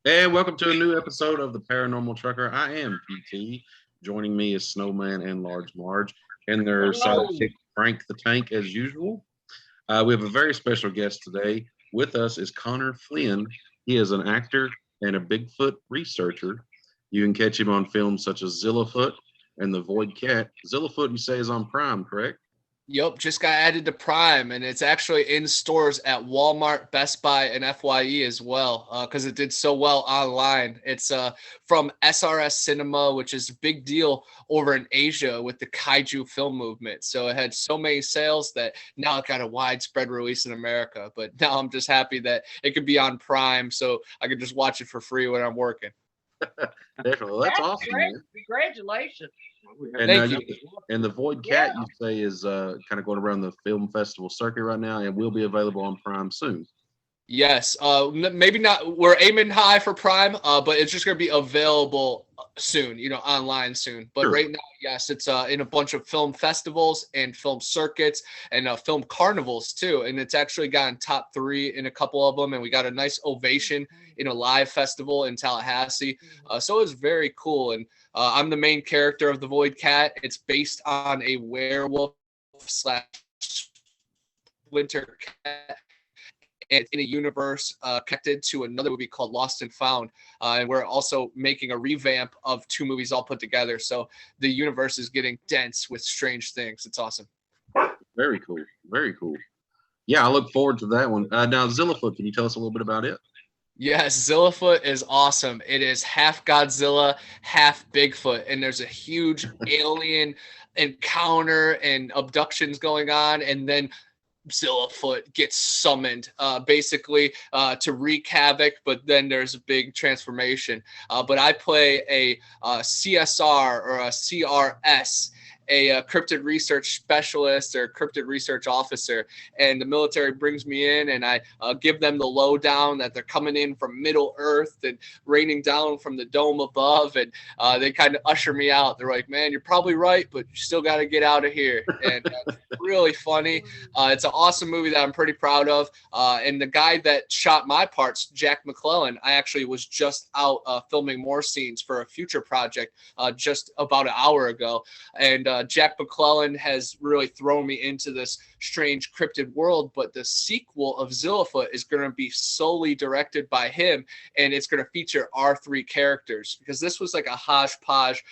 And welcome to a new episode of the Paranormal Trucker. I am PT. Joining me is Snowman and Large Marge, and their Hello. sidekick Frank the Tank, as usual. We have a very special guest today. With us is Connor Flynn. He is an actor and a Bigfoot researcher. You can catch him on films such as Zillafoot and The Void Cat. Zillafoot, you say, is on Prime, correct? Yep, just got added to Prime, and it's actually in stores at Walmart, Best Buy, and FYE as well, because it did so well online. It's from SRS Cinema, which is a big deal over in Asia with the kaiju film movement. So it had so many sales that now it got a widespread release in America. But now I'm just happy that it could be on Prime, so I could just watch it for free when I'm working. Definitely. That's awesome, great. man. Congratulations. And Thank you. And the Void Cat, you say, is kind of going around the film festival circuit right now, and will be available on Prime soon. Yes, maybe not. We're aiming high for Prime, but it's just going to be available soon, online soon. But Sure. right now, yes, it's in a bunch of film festivals and film circuits and film carnivals too. And it's actually gotten top 3 in a couple of them. And we got a nice ovation in a live festival in Tallahassee. So it was very cool. And I'm the main character of the Void Cat. It's based on a werewolf slash winter cat and in a universe connected to another movie called Lost and Found. And we're also making a revamp of 2 movies all put together. So the universe is getting dense with strange things. It's awesome. Very cool. Very cool. Yeah, I look forward to that one. Now, Zillafoot, can you tell us a little bit about it? Yes, Zillafoot is awesome. It is half Godzilla, half Bigfoot. And there's a huge alien encounter and abductions going on. And then Zillafoot gets summoned basically to wreak havoc, but then there's a big transformation. But I play a CSR or a CRS, a cryptid research specialist or cryptid research officer, and the military brings me in and I give them the lowdown that they're coming in from Middle Earth and raining down from the dome above, and they kind of usher me out. They're like, "Man, you're probably right, but you still got to get out of here." And it's really funny. It's an awesome movie that I'm pretty proud of. And the guy that shot my parts, Jack McClellan, I actually was just out filming more scenes for a future project just about an hour ago. And Jack McClellan has really thrown me into this strange cryptid world. But the sequel of Zillafoot is going to be solely directed by him. And it's going to feature our 3 characters because this was like a hodgepodge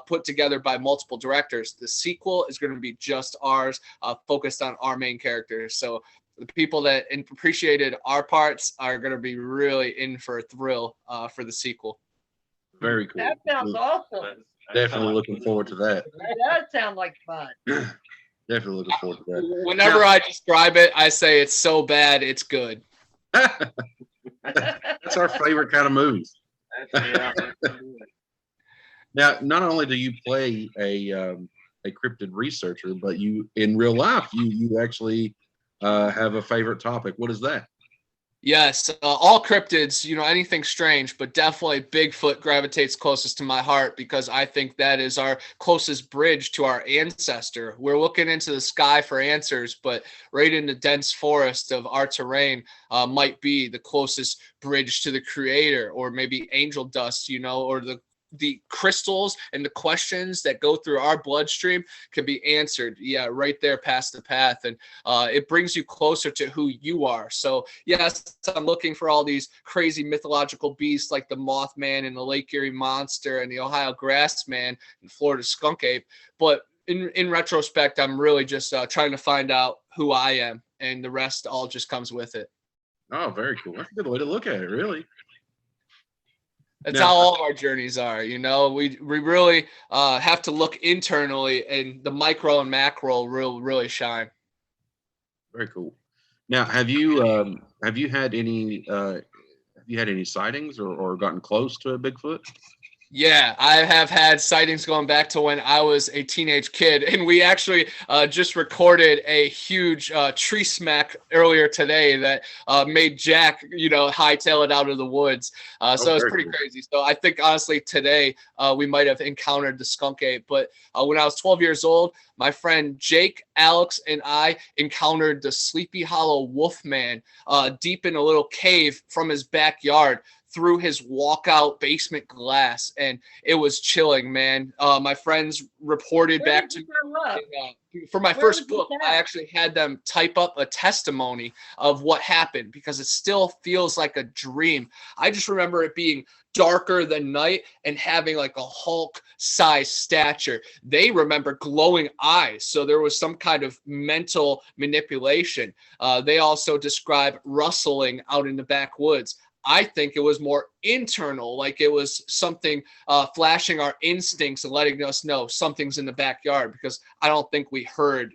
put together by multiple directors. The sequel is going to be just ours, focused on our main characters. So the people that appreciated our parts are going to be really in for a thrill for the sequel. Very cool. That sounds awesome. Definitely looking forward to that. That does sound like fun. Definitely looking forward to that. Whenever I describe it, I say it's so bad, it's good. That's our favorite kind of movies. Now, not only do you play a cryptid researcher, but you in real life you actually have a favorite topic. What is that? Yes, all cryptids, anything strange, but definitely Bigfoot gravitates closest to my heart because I think that is our closest bridge to our ancestor. We're looking into the sky for answers, but right in the dense forest of our terrain might be the closest bridge to the creator, or maybe angel dust, or the crystals and the questions that go through our bloodstream can be answered right there past the path, and it brings you closer to who you are. So yes, I'm looking for all these crazy mythological beasts like the Mothman and the Lake Erie Monster and the Ohio Grassman and Florida Skunk Ape, but in retrospect, I'm really just trying to find out who I am, and the rest all just comes with it. Oh, very cool. That's a good way to look at it, really. That's Now- how all of our journeys are, We really have to look internally, and the micro and macro really shine. Very cool. Now, have you had any sightings or gotten close to a Bigfoot? Yeah, I have had sightings going back to when I was a teenage kid, and we actually just recorded a huge tree smack earlier today that made Jack, hightail it out of the woods. So it's pretty crazy. So I think honestly today we might have encountered the skunk ape. But when I was 12 years old, my friend Jake, Alex, and I encountered the Sleepy Hollow Wolfman deep in a little cave from his backyard. through his walkout basement glass, and it was chilling, man. My friends reported Where back did to you grow up? for my Where first was this book, at? I actually had them type up a testimony of what happened because it still feels like a dream. I just remember it being darker than night and having like a Hulk size stature. They remember glowing eyes. So there was some kind of mental manipulation. They also describe rustling out in the backwoods. I think it was more internal, like it was something flashing our instincts and letting us know something's in the backyard, because I don't think we heard,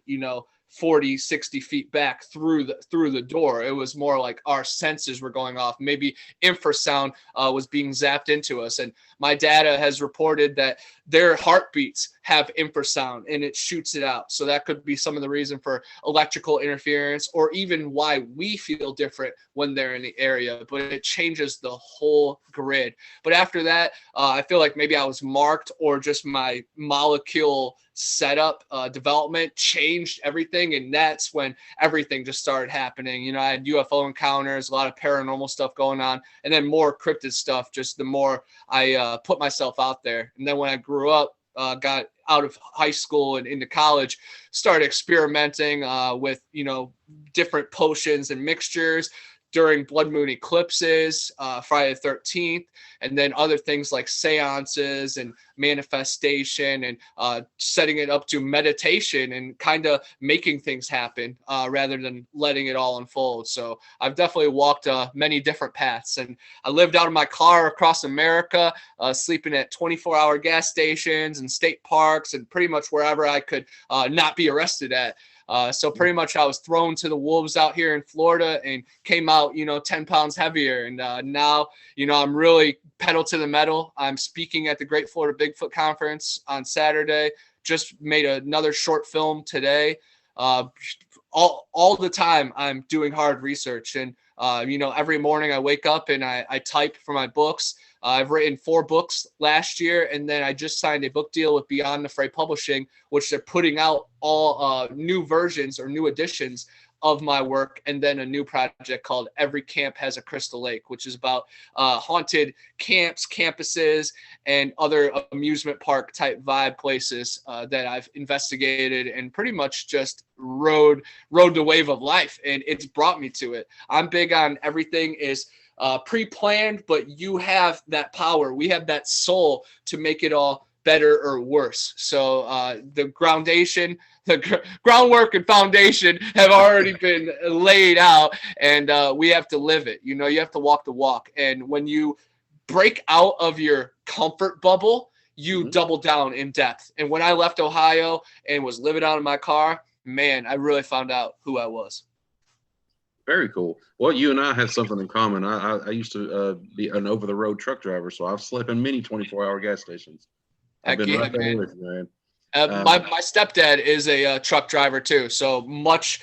40, 60 feet back through the door. It was more like our senses were going off. Maybe infrasound was being zapped into us. And my data has reported that their heartbeats have infrasound and it shoots it out. So that could be some of the reason for electrical interference, or even why we feel different when they're in the area. But it changes the whole grid. But after that, I feel like maybe I was marked, or just my molecule setup development changed everything, and that's when everything just started happening. I had UFO encounters, a lot of paranormal stuff going on, and then more cryptid stuff, just the more I put myself out there. And then when I grew up, got out of high school and into college, started experimenting with different potions and mixtures during blood moon eclipses, Friday the 13th, and then other things like seances and manifestation, and setting it up to meditation and kind of making things happen rather than letting it all unfold. So I've definitely walked many different paths, and I lived out of my car across America, sleeping at 24-hour gas stations and state parks and pretty much wherever I could not be arrested at. So pretty much I was thrown to the wolves out here in Florida and came out, 10 pounds heavier. And now, I'm really pedal to the metal. I'm speaking at the Great Florida Bigfoot Conference on Saturday. Just made another short film today. All the time I'm doing hard research. And, every morning I wake up and I type for my books. I've written 4 books last year, and then I just signed a book deal with Beyond the Fray Publishing, which they're putting out all new versions or new editions of my work, and then a new project called Every Camp Has a Crystal Lake, which is about haunted camps, campuses, and other amusement park type vibe places that I've investigated and pretty much just rode the wave of life, and it's brought me to it. I'm big on everything is pre-planned, but you have that power. We have that soul to make it all better or worse. So the groundwork and foundation have already been laid out, and we have to live it. You have to walk the walk. And when you break out of your comfort bubble, you double down in depth. And when I left Ohio and was living out of my car, man, I really found out who I was. Very cool. Well, you and I have something in common. I used to be an over-the-road truck driver, so I've slept in many 24-hour gas stations. I've been right there with you, man. My stepdad is a truck driver too, so much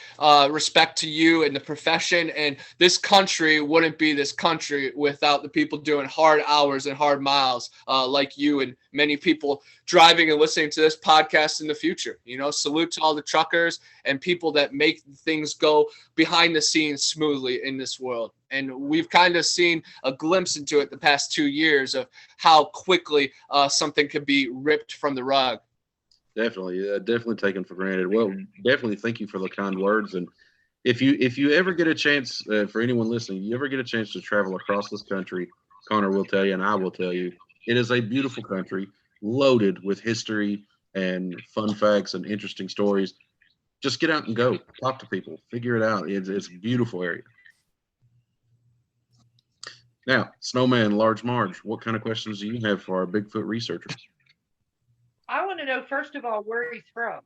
respect to you and the profession. And this country wouldn't be this country without the people doing hard hours and hard miles like you and many people driving and listening to this podcast in the future. Salute to all the truckers and people that make things go behind the scenes smoothly in this world. And we've kind of seen a glimpse into it the past 2 years of how quickly something could be ripped from the rug. Definitely taken for granted. Well, definitely thank you for the kind words. And if you ever get a chance, for anyone listening, you ever get a chance to travel across this country, Connor will tell you, and I will tell you, it is a beautiful country loaded with history and fun facts and interesting stories. Just get out and go, talk to people, figure it out. It's a beautiful area. Now, Snowman, Large Marge, what kind of questions do you have for our Bigfoot researchers? I want to know, first of all, where he's from.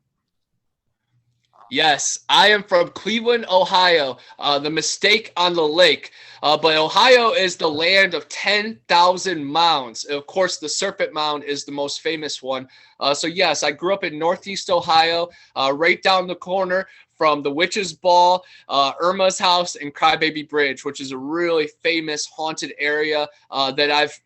Yes, I am from Cleveland, Ohio, the mistake on the lake. But Ohio is the land of 10,000 mounds. Of course, the Serpent Mound is the most famous one. So yes, I grew up in Northeast Ohio, right down the corner from the Witch's Ball, Irma's House, and Crybaby Bridge, which is a really famous haunted area that I've,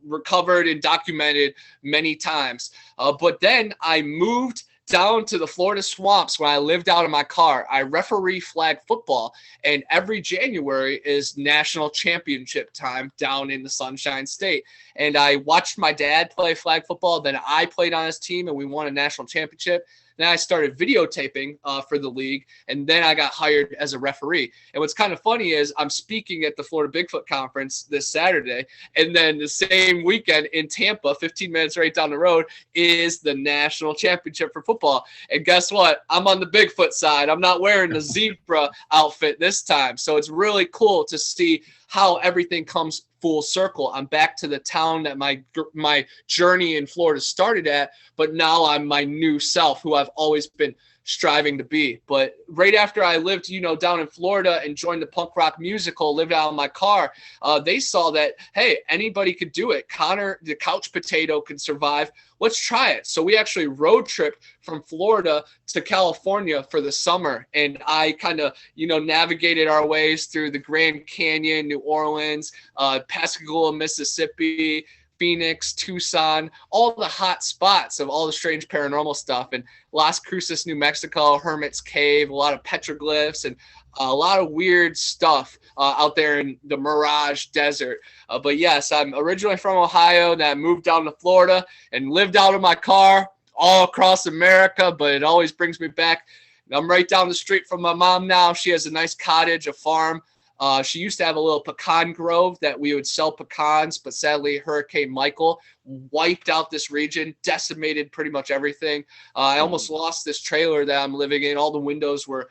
recovered and documented many times. But then I moved down to the Florida swamps where I lived out in my car. I referee flag football, and every January is national championship time down in the Sunshine State. And I watched my dad play flag football. Then I played on his team, and we won a national championship. Then I started videotaping for the league, and then I got hired as a referee. And what's kind of funny is I'm speaking at the Florida Bigfoot Conference this Saturday, and then the same weekend in Tampa, 15 minutes right down the road, is the national championship for football. And guess what? I'm on the Bigfoot side. I'm not wearing the zebra outfit this time. So it's really cool to see how everything comes full circle. I'm back to the town that my journey in Florida started at, but now I'm my new self, who I've always been striving to be. But right after I lived, down in Florida and joined the punk rock musical, lived out in my car, they saw that, hey, anybody could do it. Connor, the couch potato, could survive. Let's try it. So we actually road tripped from Florida to California for the summer. And I kind of, navigated our ways through the Grand Canyon, New Orleans, Pascagoula, Mississippi, Phoenix, Tucson, all the hot spots of all the strange paranormal stuff, and Las Cruces, New Mexico, Hermit's Cave, a lot of petroglyphs, and a lot of weird stuff out there in the Mirage Desert. But yes, I'm originally from Ohio, that moved down to Florida and lived out of my car all across America, but it always brings me back. I'm right down the street from my mom now. She has a nice cottage, a farm. She used to have a little pecan grove that we would sell pecans, but sadly Hurricane Michael wiped out this region, decimated pretty much everything. I almost lost this trailer that I'm living in. All the windows were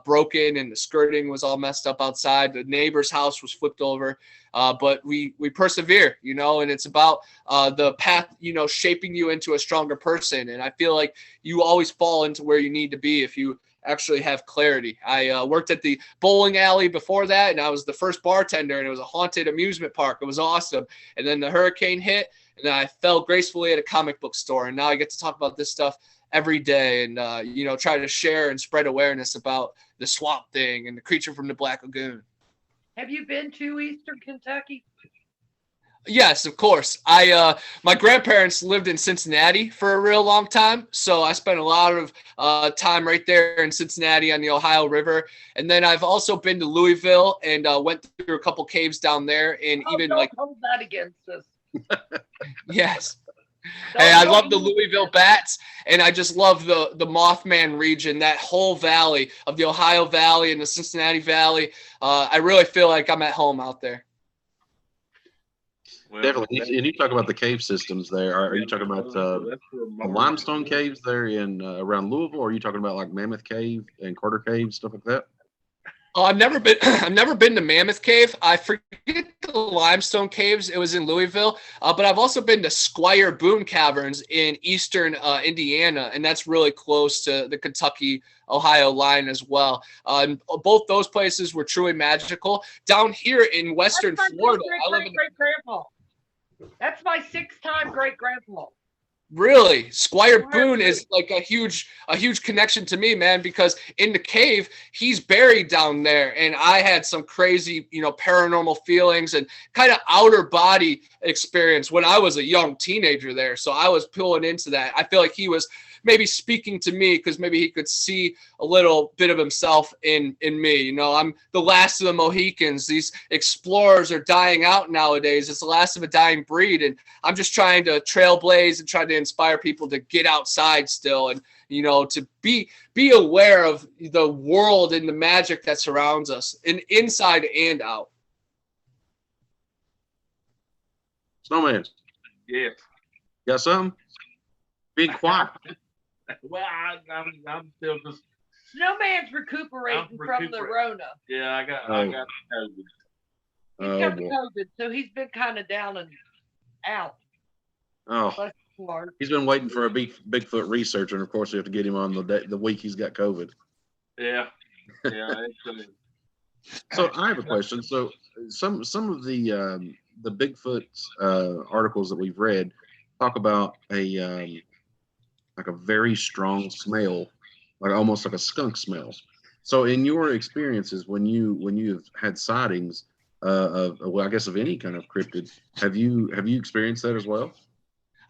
broken and the skirting was all messed up outside. The neighbor's house was flipped over. But we persevere, and it's about the path, shaping you into a stronger person. And I feel like you always fall into where you need to be if you actually have clarity. I worked at the bowling alley before that, and I was the first bartender, and it was a haunted amusement park. It was awesome. And then the hurricane hit, and then I fell gracefully at a comic book store. And now I get to talk about this stuff every day and, try to share and spread awareness about the Swamp Thing and the creature from the Black Lagoon. Have you been to Eastern Kentucky? Yes, of course. My grandparents lived in Cincinnati for a real long time, so I spent a lot of time right there in Cincinnati on the Ohio River. And then I've also been to Louisville and went through a couple caves down there. And don't hold that against us. Yes. Hey, I love the Louisville bats, and I just love the Mothman region, that whole valley of the Ohio Valley and the Cincinnati Valley. I really feel like I'm at home out there. Well, definitely. And you talk about the cave systems there. Are you talking about the limestone caves there in around Louisville, or are you talking about like Mammoth Cave and Carter Cave, stuff like that? I've never been to Mammoth Cave. I forget the limestone caves. It was in Louisville, but I've also been to Squire Boone Caverns in eastern Indiana, and that's really close to the Kentucky-Ohio line as well. Both those places were truly magical. Down here in western Florida, I live in great-grandpa. That's my 6-time great-grandpa. Really, Squire Boone is like a huge connection to me, man, because in the cave, he's buried down there. And I had some crazy, paranormal feelings and kind of outer body experience when I was a young teenager there. So I was pulling into that. I feel like he was maybe speaking to me because maybe he could see a little bit of himself in me. I'm the last of the Mohicans. These explorers are dying out nowadays. It's the last of a dying breed. And I'm just trying to trailblaze and try to inspire people to get outside still and, to be aware of the world and the magic that surrounds us and inside and out. Snowman. Yeah. Got something? Be quiet. Well, I'm still just. Snowman's recuperating from the Rona. Yeah, I got COVID. He's got the COVID, so he's been kind of down and out. Oh, he's been waiting for a Bigfoot researcher, and of course we have to get him on the week he's got COVID. Yeah. So I have a question. So some of the Bigfoot articles that we've read talk about a very strong smell, like almost like a skunk smell. So in your experiences, when you've had sightings of any kind of cryptid, have you experienced that as well?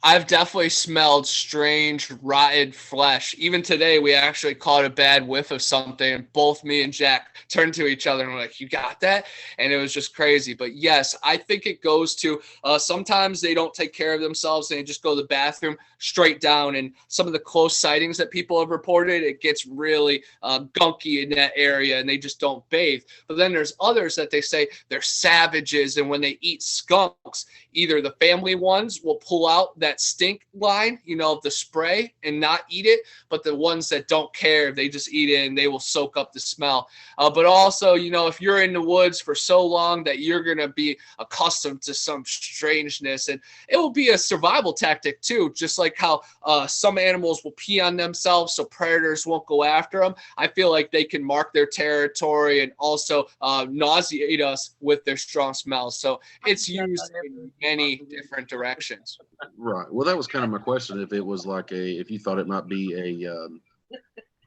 I've definitely smelled strange, rotted flesh. Even today, we actually caught a bad whiff of something, and both me and Jack turned to each other and we're like, "You got that?" And it was just crazy. But yes, I think it goes to sometimes they don't take care of themselves and they just go to the bathroom straight down. And some of the close sightings that people have reported, it gets really gunky in that area and they just don't bathe. But then there's others that they say they're savages, and when they eat skunks, either the family ones will pull out that stink line, of the spray and not eat it, but the ones that don't care, they just eat it and they will soak up the smell. But also, if you're in the woods for so long that you're going to be accustomed to some strangeness, and it will be a survival tactic too, just like how some animals will pee on themselves so predators won't go after them. I feel like they can mark their territory and also nauseate us with their strong smells. So it's used in many different directions. Right. Well, that was kind of my question. If it was like if you thought it might be a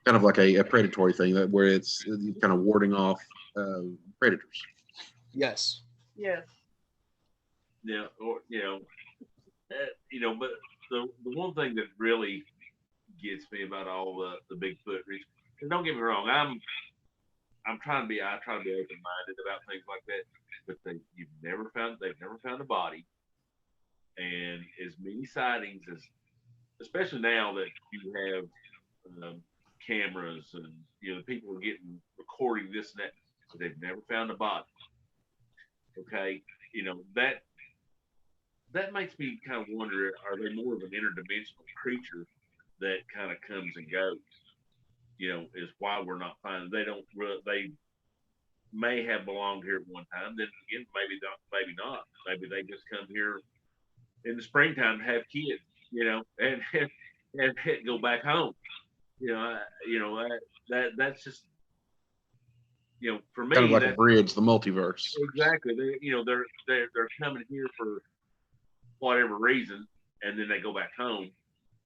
kind of like a predatory thing, where it's kind of warding off predators. Yes. Yes. Yeah, or but the one thing that really gets me about all the Bigfoot research, and don't get me wrong, I try to be open-minded about things like that, but they've never found a body, and as many sightings as, especially now that you have cameras and the people are getting recording this and that, but they've never found a body. Okay, that makes me kind of wonder: are they more of an interdimensional creature that kind of comes and goes? Is why we're not finding. They may have belonged here at one time. Then again, maybe not. Maybe they just come here in the springtime to have kids, and go back home. That's just for me, Kind of like a bridge, the multiverse. Exactly. They're coming here for whatever reason, and then they go back home,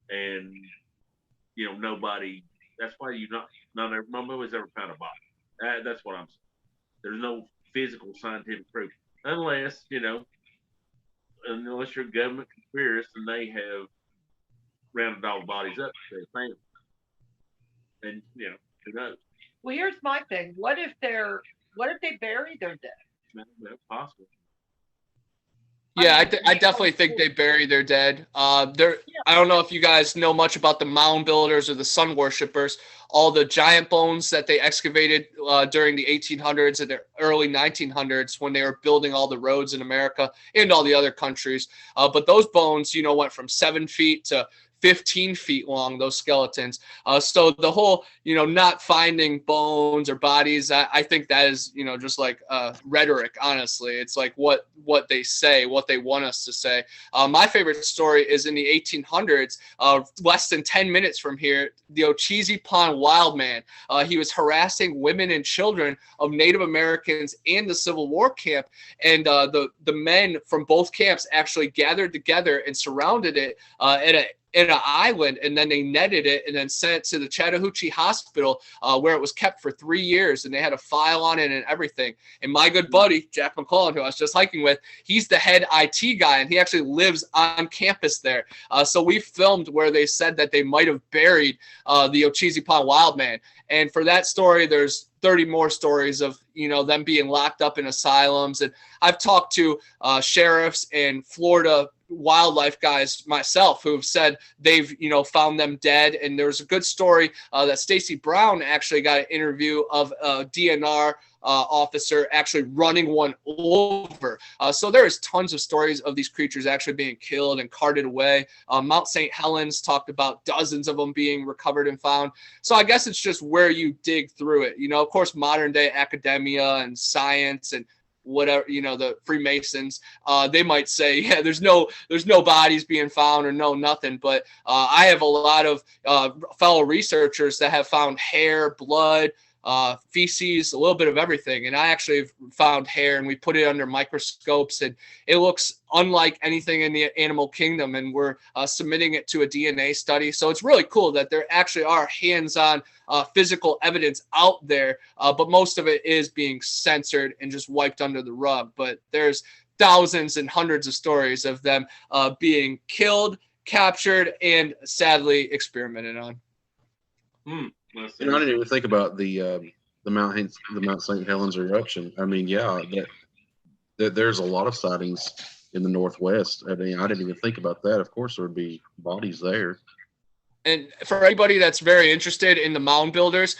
and nobody. That's why nobody's ever found a body. That's what I'm saying. There's no physical scientific proof, unless unless you're a government conspiracist and they have rounded all the bodies up to their family, and who knows. Well, here's my thing. What if they bury their dead? That's possible. Yeah, I definitely think they bury their dead. I don't know if you guys know much about the mound builders or the sun worshippers. All the giant bones that they excavated during the 1800s and the early 1900s when they were building all the roads in America and all the other countries. But those bones, went from 7 feet to 15 feet long, those skeletons. So the whole, not finding bones or bodies, I think that is, just like rhetoric, honestly. It's like what they say, what they want us to say. My favorite story is in the 1800s, less than 10 minutes from here, the Ocheesee Pond wild man. He was harassing women and children of Native Americans in the Civil War camp. And the men from both camps actually gathered together and surrounded it in an island, and then they netted it and then sent it to the Chattahoochee Hospital where it was kept for 3 years, and they had a file on it and everything. And my good buddy, Jack McClellan, who I was just hiking with, he's the head IT guy, and he actually lives on campus there. So we filmed where they said that they might have buried the Ocheesee Pond wild man. And for that story, there's 30 more stories of, them being locked up in asylums. And I've talked to sheriffs and Florida wildlife guys myself who have said they've, found them dead. And there's a good story that Stacy Brown actually got an interview of a DNR officer actually running one over. So there is tons of stories of these creatures actually being killed and carted away. Mount St. Helens talked about dozens of them being recovered and found. So I guess it's just where you dig through it. Of course, modern day academia and science and whatever, the Freemasons, they might say, yeah, there's no bodies being found or no nothing. But I have a lot of fellow researchers that have found hair, blood, feces, a little bit of everything. And I actually have found hair, and we put it under microscopes, and it looks unlike anything in the animal kingdom. And we're submitting it to a DNA study. So it's really cool that there actually are hands-on physical evidence out there, but most of it is being censored and just wiped under the rug. But there's thousands and hundreds of stories of them being killed, captured, and sadly experimented on. I didn't even think about the Mount St. Helens eruption. I mean, yeah, that there's a lot of sightings in the Northwest. I mean, I didn't even think about that. Of course, there would be bodies there. And for anybody that's very interested in the mound builders,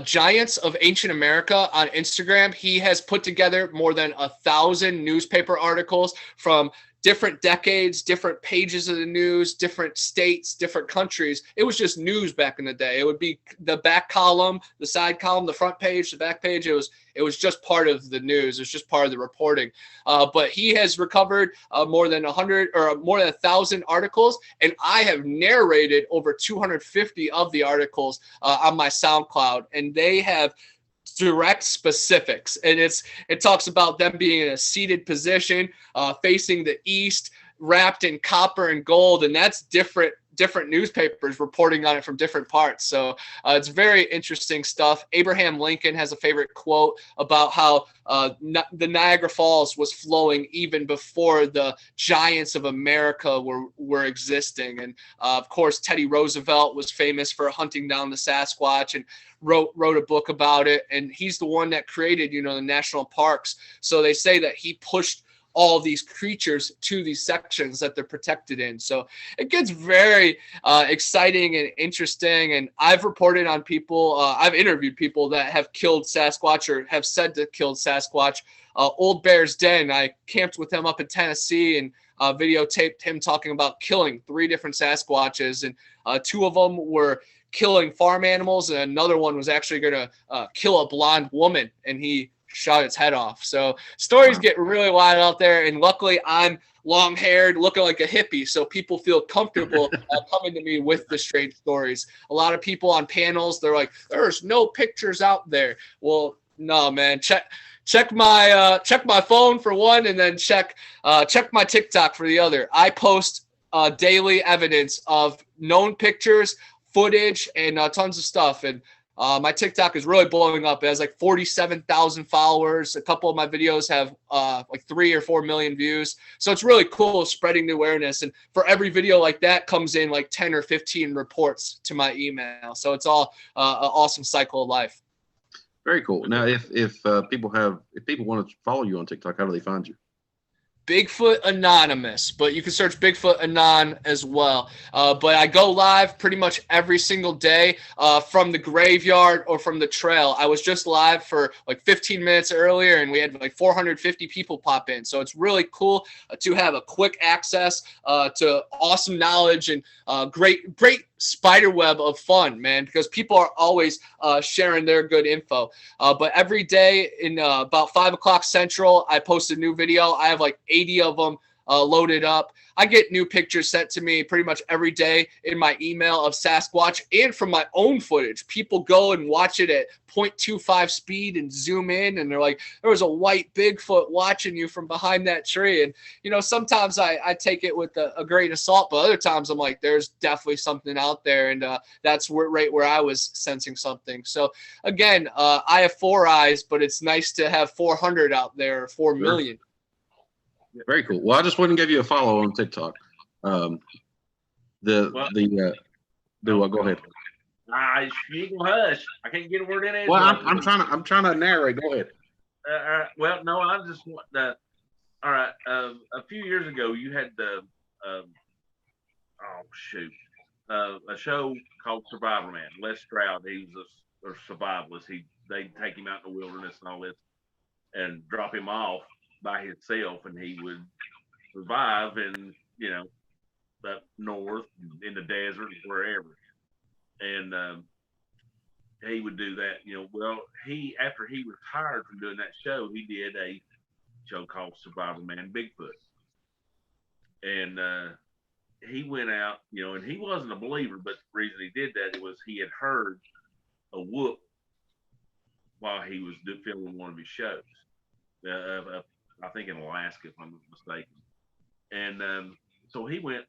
Giants of Ancient America on Instagram, he has put together more than 1,000 newspaper articles from different decades, different pages of the news, different states, different countries. It was just news back in the day. It would be the back column, the side column, the front page, the back page. It was just part of the news. It was just part of the reporting. But he has recovered more than 100 or more than 1,000 articles, and I have narrated over 250 of the articles on my SoundCloud, and they have direct specifics, and it talks about them being in a seated position facing the east, wrapped in copper and gold, and that's different newspapers reporting on it from different parts. So it's very interesting stuff. Abraham Lincoln has a favorite quote about how the Niagara Falls was flowing even before the giants of America were existing. And of course, Teddy Roosevelt was famous for hunting down the Sasquatch and wrote a book about it. And he's the one that created, the national parks. So they say that he pushed all these creatures to these sections that they're protected in. So it gets very exciting and interesting. And I've reported on people, I've interviewed people that have killed Sasquatch or have said to killed Sasquatch. Old Bear's Den, I camped with him up in Tennessee and videotaped him talking about killing 3 different Sasquatches. And 2 of them were killing farm animals, and another one was actually going to kill a blonde woman, and he shot its head off. So stories get really wild out there, and luckily I'm long-haired, looking like a hippie, so people feel comfortable coming to me with the strange stories. A lot of people on panels, they're like, "There's no pictures out there." Well, no, man. Check my phone for one, and then check my TikTok for the other. I post daily evidence of known pictures, footage, and tons of stuff. And my TikTok is really blowing up. It has like 47,000 followers. A couple of my videos have like 3 or 4 million views. So it's really cool spreading the awareness. And for every video like that comes in like 10 or 15 reports to my email. So it's all an awesome cycle of life. Very cool. Now, if people want to follow you on TikTok, how do they find you? Bigfoot Anonymous, but you can search Bigfoot Anon as well. But I go live pretty much every single day from the graveyard or from the trail. I was just live for like 15 minutes earlier, and we had like 450 people pop in. So it's really cool to have a quick access to awesome knowledge and great spider web of fun, man, because people are always sharing their good info. But every day in about 5 o'clock Central, I post a new video. I have like 80 of them loaded up. I get new pictures sent to me pretty much every day in my email of Sasquatch and from my own footage. People go and watch it at 0.25 speed and zoom in, and they're like, "There was a white Bigfoot watching you from behind that tree." And, sometimes I take it with a grain of salt, but other times I'm like, there's definitely something out there. And that's right where I was sensing something. So again, I have 4 eyes, but it's nice to have 400 out there, 4 million. Very cool. Well, I just wouldn't give you a follow on TikTok. Go ahead. You can hush. I can't get a word in. Well, I'm trying to narrate. Go ahead. Well, no, I just want the. All right. A few years ago, you had the. A show called Survival Man. Les Stroud. He was a survivalist. They take him out in the wilderness and all this, and drop him off by himself, and he would survive in up north in the desert, wherever. And he would do that. Well, after he retired from doing that show, he did a show called Survival Man Bigfoot, and he went out, and he wasn't a believer, but the reason he did that was he had heard a whoop while he was filming one of his shows. I think in Alaska, if I'm not mistaken. And so he went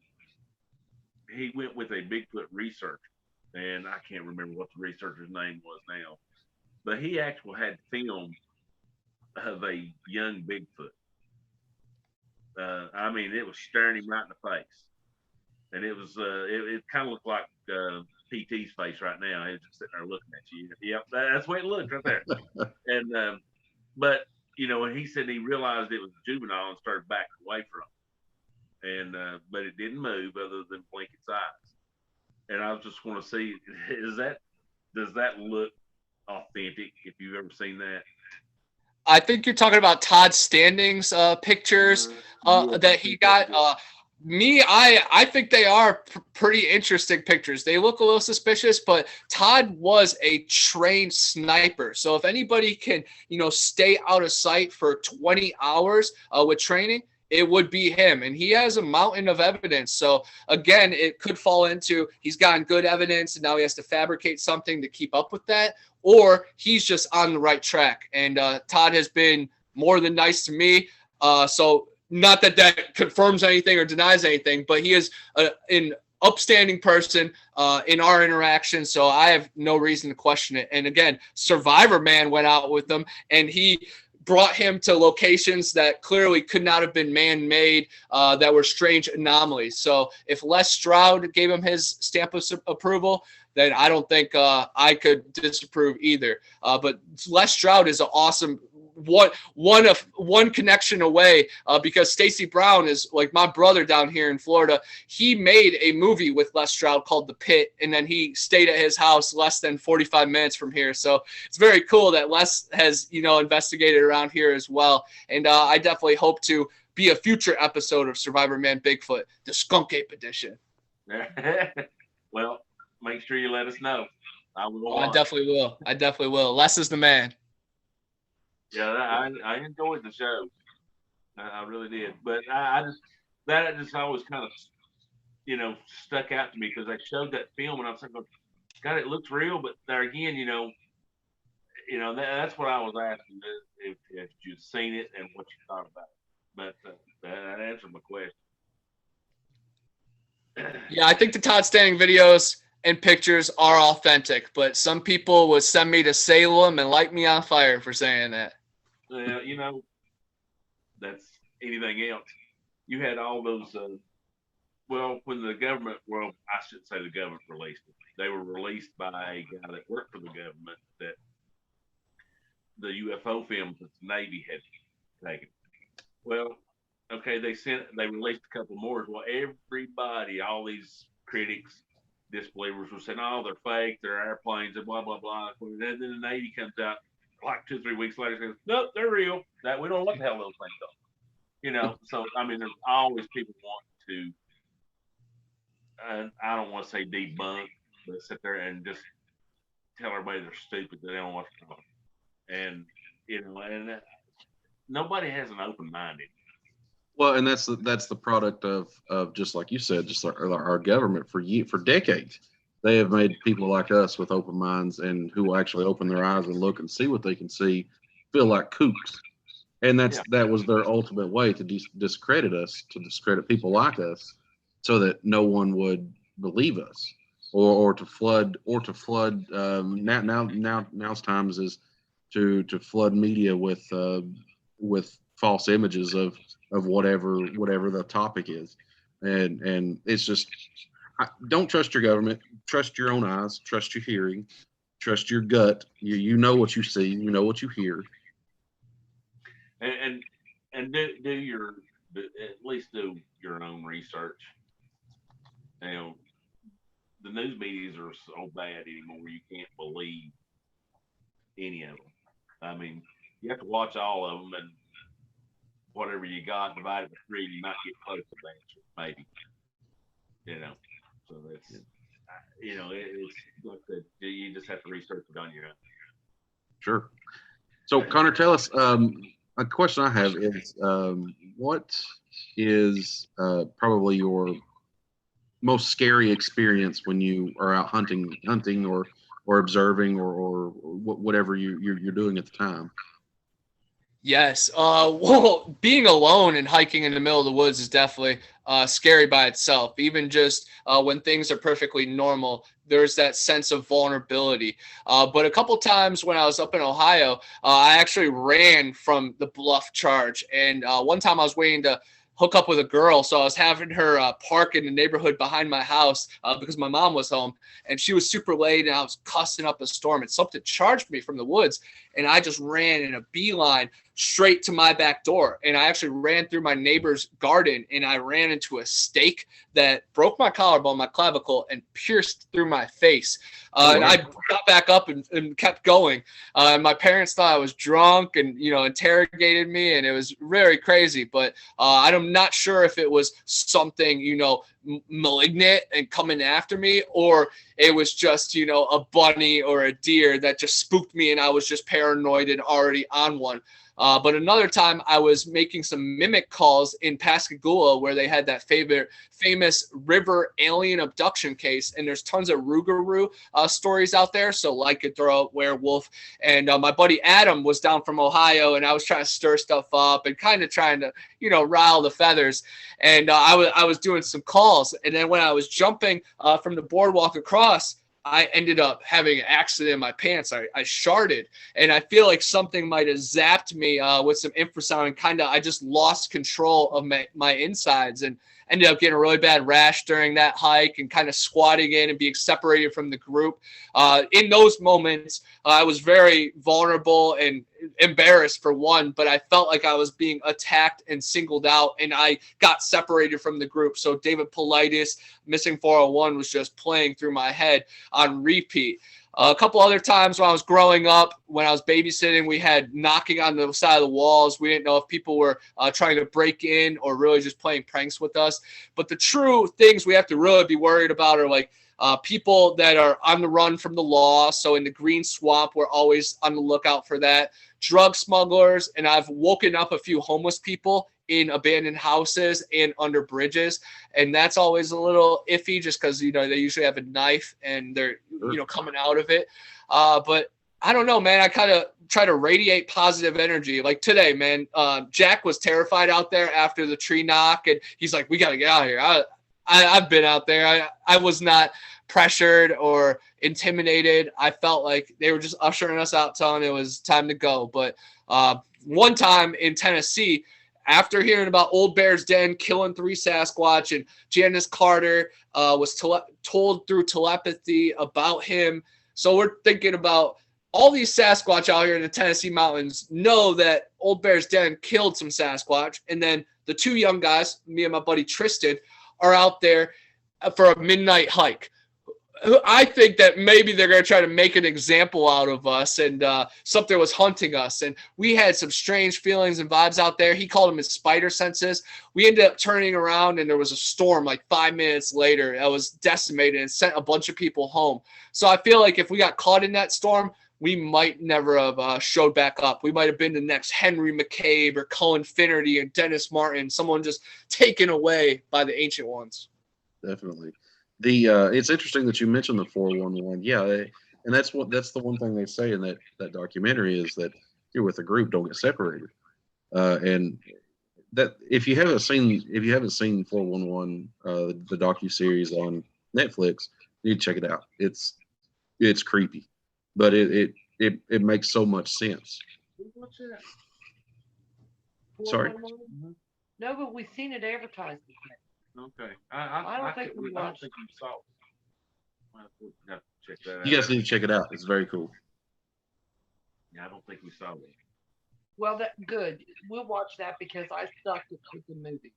with a Bigfoot researcher, and I can't remember what the researcher's name was now, but he actually had film of a young Bigfoot. I mean, it was staring him right in the face. and it was it kind of looked like PT's face right now. He's just sitting there looking at you. Yep, that's the way it looked right there. And but he said he realized it was a juvenile and started backing away from it. And but it didn't move other than blink its eyes. And I just want to see, does that look authentic? If you've ever seen that. I think you're talking about Todd Standing's pictures that he got. I think they are pretty interesting pictures. They look a little suspicious, but Todd was a trained sniper. So if anybody can, stay out of sight for 20 hours with training, it would be him. And he has a mountain of evidence. So again, it could fall into he's gotten good evidence and now he has to fabricate something to keep up with that, or he's just on the right track. And Todd has been more than nice to me. So not that confirms anything or denies anything, but he is an upstanding person in our interaction. So I have no reason to question it. And again, Survivor Man went out with them and he brought him to locations that clearly could not have been man-made, that were strange anomalies. So if Les Stroud gave him his stamp of approval, then I don't think I could disapprove either. But Les Stroud is an awesome one connection away, because Stacy Brown is like my brother down here in Florida. He made a movie with Les Stroud called The Pit, and then he stayed at his house less than 45 minutes from here. So it's very cool that Les has, investigated around here as well. And I definitely hope to be a future episode of Survivor Man Bigfoot, the Skunk Ape edition. Well, make sure you let us know. I definitely will. Les is the man. Yeah, I enjoyed the show. I really did. But I just always kind of, stuck out to me because I showed that film and I was thinking, God, it looks real. But there again, that's what I was asking, if you'd seen it and what you thought about it. But that answered my question. Yeah, I think the Todd Standing videos and pictures are authentic, but some people would send me to Salem and light me on fire for saying that. That's anything else. You had all those, when the government, I shouldn't say the government released them. They were released by a guy that worked for the government, that the UFO films that the Navy had taken. Well, okay, they released a couple more. Well, everybody, all these critics, disbelievers were saying, oh, they're fake, they're airplanes, and blah, blah, blah. And then the Navy comes out like 2 or 3 weeks later and says, nope, they're real. That we don't know what the hell those things are. So, there's always people wanting to, I don't want to say debunk, but sit there and just tell everybody they're stupid, that they don't want to know. And, and nobody has an open mind anymore. Well, and that's the product of just like you said, just our government for decades. They have made people like us with open minds and who will actually open their eyes and look and see what they can see feel like kooks. And that was their ultimate way to discredit us, to discredit people like us, so that no one would believe us, or to flood. Now's times is to flood media with false images of whatever the topic is, and it's just, don't trust your government. Trust your own eyes. Trust your hearing. Trust your gut. You know what you see. You know what you hear. And at least do your own research. The news medias are so bad anymore. You can't believe any of them. You have to watch all of them, and whatever you got divided by 3, you might get close to the answer, maybe. So that's, it's like that. You just have to research it on your own. Sure. So, Connor, tell us, a question I have is, what is probably your most scary experience when you are out hunting or observing or whatever you're doing at the time? Yes. Well, being alone and hiking in the middle of the woods is definitely scary by itself. Even just when things are perfectly normal, there's that sense of vulnerability. But a couple times when I was up in Ohio, I actually ran from the bluff charge. And one time I was waiting to hook up with a girl. So I was having her park in the neighborhood behind my house because my mom was home, and she was super late, and I was cussing up a storm, and something charged me from the woods, and I just ran in a beeline straight to my back door. And I actually ran through my neighbor's garden, and I ran into a stake that broke my collarbone, my clavicle, and pierced through my face. And I got back up and kept going. And my parents thought I was drunk and, interrogated me, and it was very crazy. But I'm not sure if it was something, malignant and coming after me, or it was just, a bunny or a deer that just spooked me, and I was just paranoid and already on one. But another time I was making some mimic calls in Pascagoula, where they had that famous river alien abduction case. And there's tons of Rougarou stories out there. So lycanthrope, werewolf. And my buddy Adam was down from Ohio, and I was trying to stir stuff up and kind of trying to, rile the feathers. And I was doing some calls. And then when I was jumping from the boardwalk across, I ended up having an accident in my pants. I sharded, and I feel like something might have zapped me with some infrasound, and I just lost control of my insides, and ended up getting a really bad rash during that hike, and kind of squatting in and being separated from the group. In those moments, I was very vulnerable and embarrassed, for one, but I felt like I was being attacked and singled out, and I got separated from the group. So David Paulides, Missing 401 was just playing through my head on repeat. A couple other times when I was growing up, when I was babysitting, we had knocking on the side of the walls. We didn't know if people were trying to break in or really just playing pranks with us. But the true things we have to really be worried about are like people that are on the run from the law. So in the Green Swamp, we're always on the lookout for that. Drug smugglers, and I've woken up a few homeless people in abandoned houses and under bridges, and that's always a little iffy, just because they usually have a knife and they're coming out of it. But I don't know, man. I kind of try to radiate positive energy. Like today, man, Jack was terrified out there after the tree knock, and he's like, "We got to get out of here." I've been out there. I was not pressured or intimidated. I felt like they were just ushering us out, telling it was time to go. But one time in Tennessee, after hearing about Old Bear's Den killing 3 Sasquatch, and Janice Carter was told through telepathy about him. So we're thinking about all these Sasquatch out here in the Tennessee mountains know that Old Bear's Den killed some Sasquatch. And then the 2 young guys, me and my buddy Tristan, are out there for a midnight hike. I think that maybe they're going to try to make an example out of us, and something was hunting us. And we had some strange feelings and vibes out there. He called them his spider senses. We ended up turning around, and there was a storm like 5 minutes later that was decimated and sent a bunch of people home. So I feel like if we got caught in that storm, we might never have showed back up. We might have been the next Henry McCabe or Cullen Finnerty and Dennis Martin, someone just taken away by the Ancient Ones. Definitely. It's interesting that you mentioned the 411. Yeah, and that's the one thing they say in that documentary is that you're with a group, don't get separated. And that if you haven't seen 411, the docuseries on Netflix, you need to check it out. It's creepy, but it makes so much sense. What's that? Sorry. No, but we've seen it advertised. Okay. I don't think you saw it. Have to check that out. You guys need to check it out. It's very cool. Yeah, I don't think we saw it. Well, good. We'll watch that because I suck at picking movies.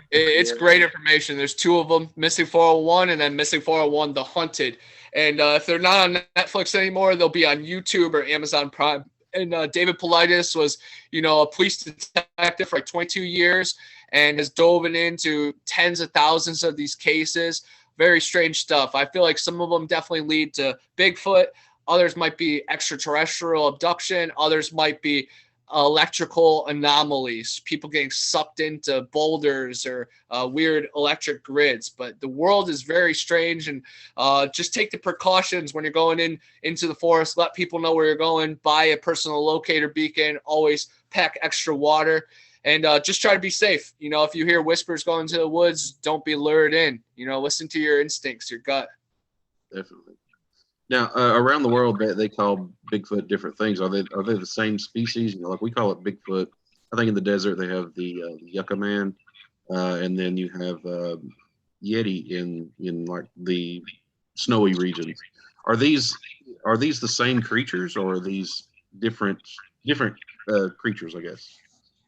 It's great information. There's 2 of them, Missing 401 and then Missing 401 The Hunted. And if they're not on Netflix anymore, they'll be on YouTube or Amazon Prime. And David Paulides was, a police detective for like 22 years and has dove into tens of thousands of these cases. Very strange stuff. I feel like some of them definitely lead to Bigfoot. Others might be extraterrestrial abduction. Others might be electrical anomalies, people getting sucked into boulders or weird electric grids. But the world is very strange, and just take the precautions when you're going into the forest. Let people know where you're going. Buy a personal locator beacon. Always pack extra water, and just try to be safe. If you hear whispers going into the woods, don't be lured in. Listen to your instincts, your gut. Definitely. Now, around the world, they call Bigfoot different things. Are they the same species? Like we call it Bigfoot. I think in the desert they have the yucca man, and then you have yeti in like the snowy regions. Are these the same creatures, or are these different creatures? I guess.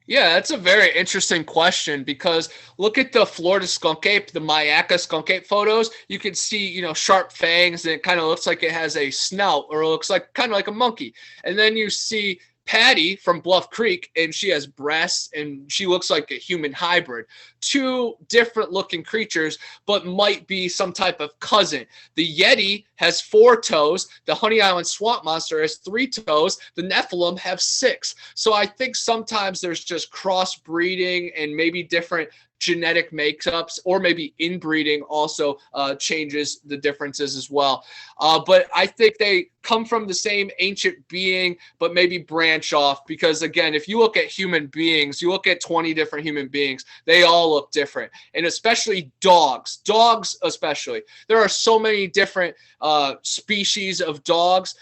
Yeah, that's a very interesting question because look at the Florida skunk ape, the Mayaca skunk ape photos. You can see, sharp fangs, and it kind of looks like it has a snout, or it looks like kind of like a monkey. And then you see Patty from Bluff Creek, and she has breasts, and she looks like a human hybrid. Two different looking creatures, but might be some type of cousin. The Yeti has 4 toes. The Honey Island swamp monster has 3 toes. The Nephilim have 6. So I think sometimes there's just crossbreeding and maybe different genetic makeups, or maybe inbreeding also changes the differences as well. But I think they come from the same ancient being, but maybe branch off, because again, if you look at human beings, you look at 20 different human beings, they all look different. And especially dogs especially. There are so many different species of dogs,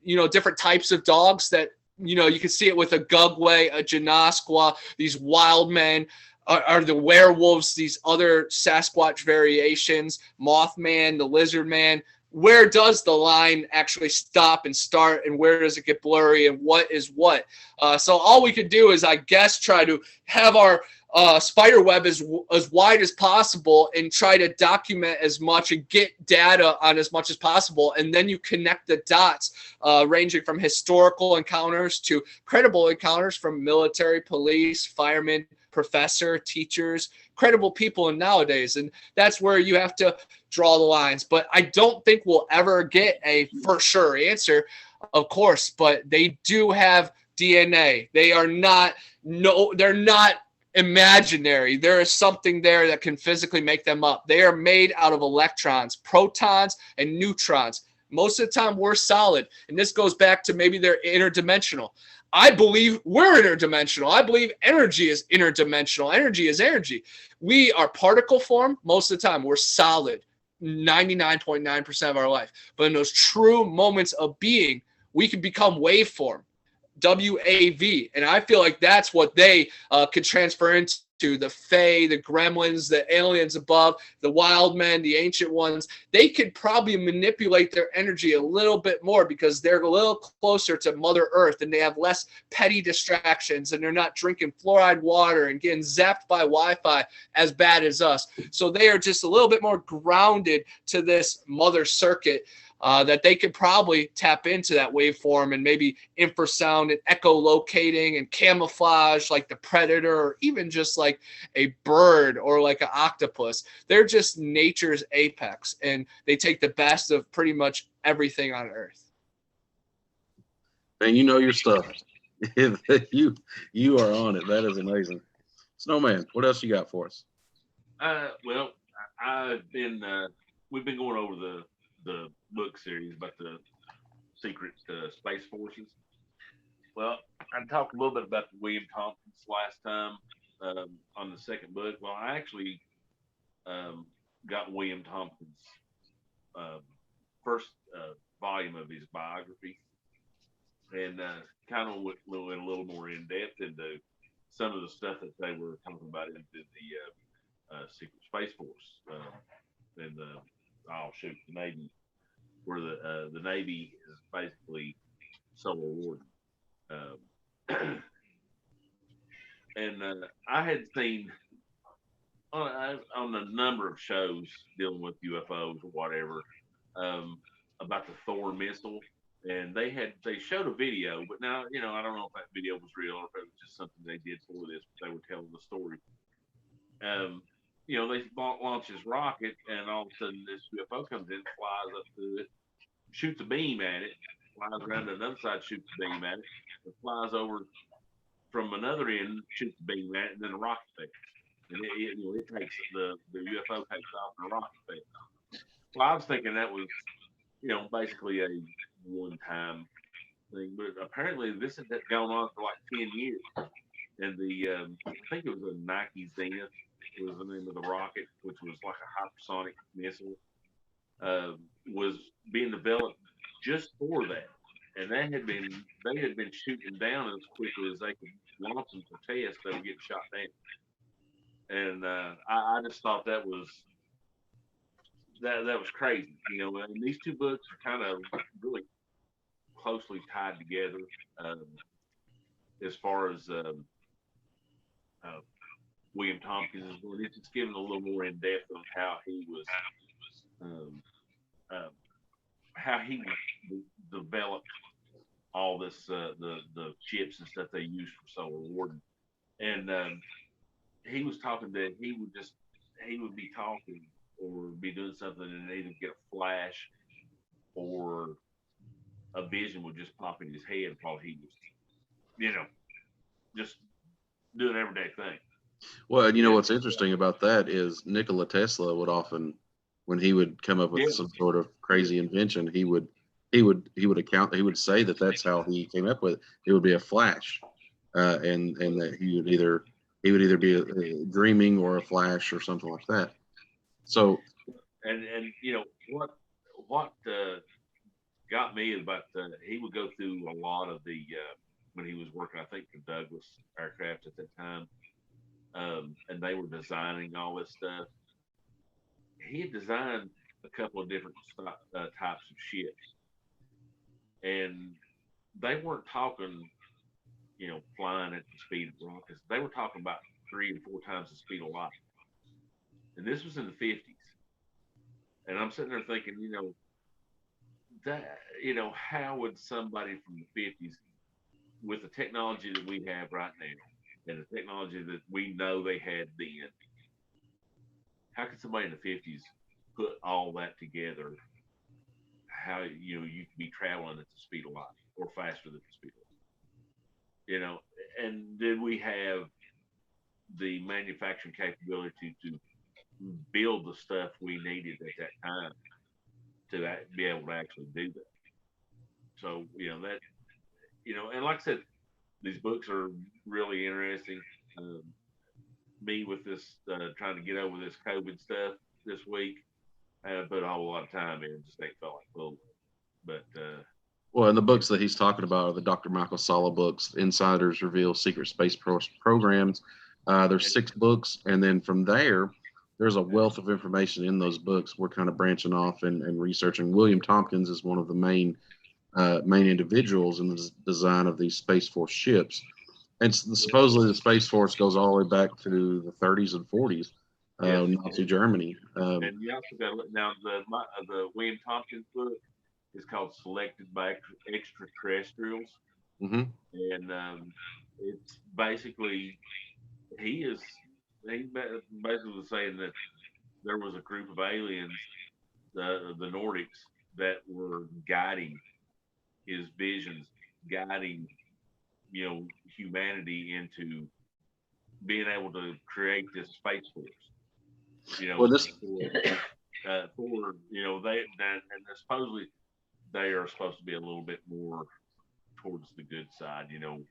different types of dogs that, you can see it with a Gugway, a Janasqua, these wild men, are the werewolves, these other Sasquatch variations, Mothman, the Lizard Man. Where does the line actually stop and start, and where does it get blurry, and what is what? So all we could do is, I guess, try to have our spider web as wide as possible and try to document as much and get data on as much as possible. And then you connect the dots, ranging from historical encounters to credible encounters from military, police, firemen, professor, teachers, credible people in nowadays. And that's where you have to draw the lines. But I don't think we'll ever get a for sure answer, of course, but they do have DNA. They're not imaginary. There is something there that can physically make them up. They are made out of electrons, protons, and neutrons. Most of the time, we're solid. And this goes back to maybe they're interdimensional. I believe we're interdimensional. I believe energy is interdimensional. Energy is energy. We are particle form most of the time. We're solid 99.9% of our life. But in those true moments of being, we can become waveform, WAV. And I feel like that's what they could transfer into. The Fae, the Gremlins, the aliens above, the wild men, the ancient ones. They could probably manipulate their energy a little bit more because they're a little closer to Mother Earth and they have less petty distractions, and they're not drinking fluoride water and getting zapped by Wi-Fi as bad as us. So they are just a little bit more grounded to this mother circuit. That they could probably tap into that waveform and maybe infrasound and echolocating and camouflage like the predator, or even just like a bird or like an octopus. They're just nature's apex, and they take the best of pretty much everything on Earth. Man, you know your stuff. you are on it. That is amazing. Snowman, what else you got for us? Well, we've been going over the book series about the secret space forces. Well, I talked a little bit about the William Thompson's last time on the second book. Well, I actually got William Thompson's first volume of his biography, and kind of went a little more in depth into some of the stuff that they were talking about in the secret space force and the the Navy, where the Navy is basically solo warden. And I had seen on a number of shows dealing with UFOs or whatever about the Thor missile, and they showed a video, but now I don't know if that video was real or if it was just something they did for this, but they were telling the story. They launch this rocket, and all of a sudden this UFO comes in, flies up to it, shoots a beam at it, flies around to another side, shoots a beam at it, and flies over from another end, shoots a beam at it, and then a rocket fails. And it takes the UFO takes off, and the rocket fails. Well, I was thinking that was basically a one-time thing, but apparently this has gone on for like 10 years. And I think it was a Nike Zenith was the name of the rocket, which was like a hypersonic missile, was being developed just for that. And they had been shooting down as quickly as they could launching for tests that were getting shot down. And I just thought that was crazy, you know. And these two books are kind of really closely tied together as far as William Tompkins is going. It's just giving a little more in depth of how he was, how he developed all this, the chips and stuff they used for solar warden. And he was talking that he would be talking or be doing something and either get a flash or a vision would just pop in his head while he was, you know, just doing everyday thing. Well, and you know what's interesting about that is Nikola Tesla would often, when he would come up with some sort of crazy invention, he would say that that's how he came up with it. It would be a flash, and that he would either be dreaming or a flash or something like that. So, and you know what got me about he would go through a lot of the when he was working, I think, for Douglas Aircraft at that time, and they were designing all this stuff. He had designed a couple of different types of ships, and they weren't talking, you know, flying at the speed of rockets. They were talking about 3 and 4 times the speed of light. And this was in the 50s. And I'm sitting there thinking, you know, that, you know, how would somebody from the 50s, with the technology that we have right now and the technology that we know they had then, how could somebody in the 50s put all that together? How, you know, you could be traveling at the speed of light or faster than the speed of light, you know? And did we have the manufacturing capability to build the stuff we needed at that time to be able to actually do that? So, you know, that, you know, and like I said, these books are really interesting. Me with this, trying to get over this COVID stuff this week, I had to put a whole lot of time in, just ain't felt like full. But, well, and the books that he's talking about are the Dr. Michael Salla books, Insiders Reveal Secret Space Programs. There's 6 books, and then from there, there's a wealth of information in those books. We're kind of branching off and researching. William Tompkins is one of the main individuals in the design of these Space Force ships. And supposedly the Space Force goes all the way back to the 30s and 40s, Nazi Germany. And you also got, now the William Tompkins book is called Selected by Extraterrestrials. Mm-hmm. And it's basically, he basically was saying that there was a group of aliens, the Nordics, that were guiding his visions, guiding, you know, humanity into being able to create this Space Force. You know, well, this for you know, and supposedly they are supposed to be a little bit more towards the good side. You know,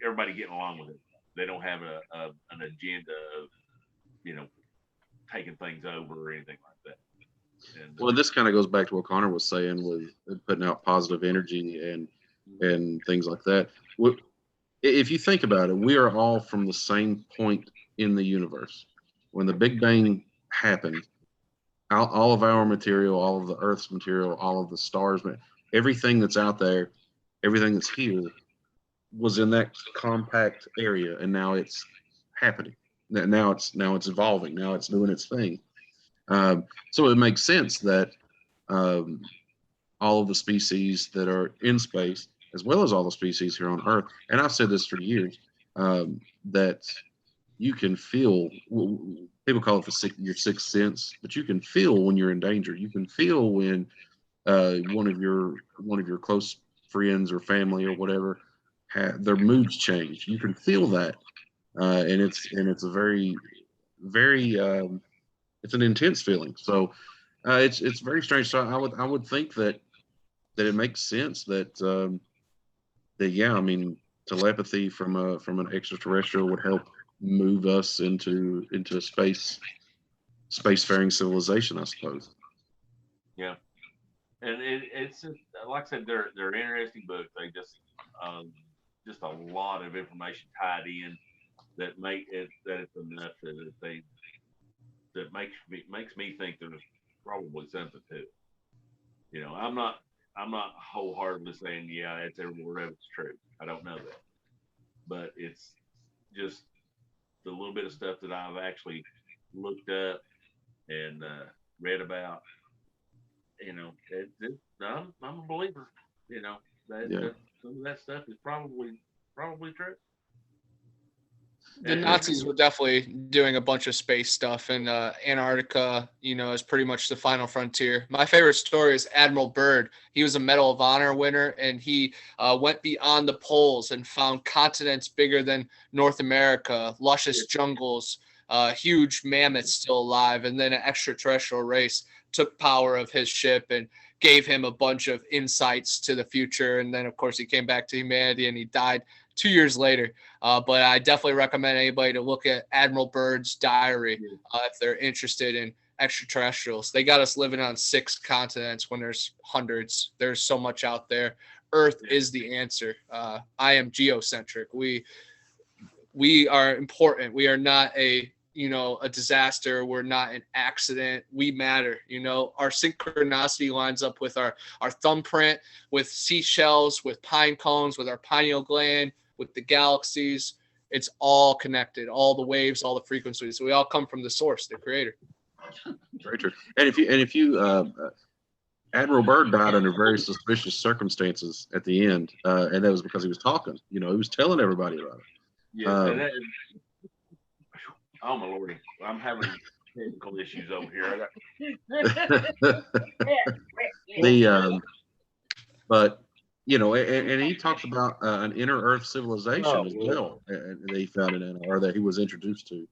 everybody getting along with it. They don't have an agenda of, you know, taking things over or anything like that. And, well, this kind of goes back to what Connor was saying with putting out positive energy and things like that. If you think about it, we are all from the same point in the universe. When the Big Bang happened, all of our material, all of the Earth's material, all of the stars, everything that's out there, everything that's here was in that compact area, and now it's happening. Now it's evolving. Now it's doing its thing. So it makes sense that all of the species that are in space, as well as all the species here on Earth, and I've said this for years, that you can feel. People call it your sixth sense, but you can feel when you're in danger. You can feel when one of your close friends or family or whatever, their moods change. You can feel that, and it's a very it's an intense feeling. So it's very strange. So I would think that it makes sense that yeah, I mean, telepathy from an extraterrestrial would help move us into a spacefaring civilization, I suppose. Yeah. And it's just, like I said, they're interesting books. They just a lot of information tied in that make it that it's enough that they that makes me think there's probably something to it. You know, I'm not wholeheartedly saying yeah, it's every word of it's true. I don't know that, but it's just the little bit of stuff that I've actually looked up and read about. You know, I'm a believer. You know Yeah. that some of that stuff is probably true. The Nazis were definitely doing a bunch of space stuff, and Antarctica, is pretty much the final frontier. My favorite story is Admiral Byrd. He was a Medal of Honor winner, and he went beyond the poles and found continents bigger than North America, luscious jungles, huge mammoths still alive, and then an extraterrestrial race took power of his ship and gave him a bunch of insights to the future. And then, of course, he came back to humanity, and he died 2 years later. But I definitely recommend anybody to look at Admiral Byrd's diary if they're interested in extraterrestrials. They got us living on 6 continents when there's hundreds. There's so much out there. Earth is the answer. I am geocentric. We are important. We are not a disaster. We're not an accident. We matter. Our synchronicity lines up with our thumbprint, with seashells, with pine cones, with our pineal gland, with the galaxies. It's all connected, all the waves, all the frequencies. We all come from the source, the creator. Very true. And if you Admiral Byrd died under very suspicious circumstances at the end, and that was because he was talking. He was telling everybody about it. Yeah. Oh my lordy, I'm having technical issues over here. But and he talks about an inner Earth civilization as well that he found in Antarctica, or that he was introduced to.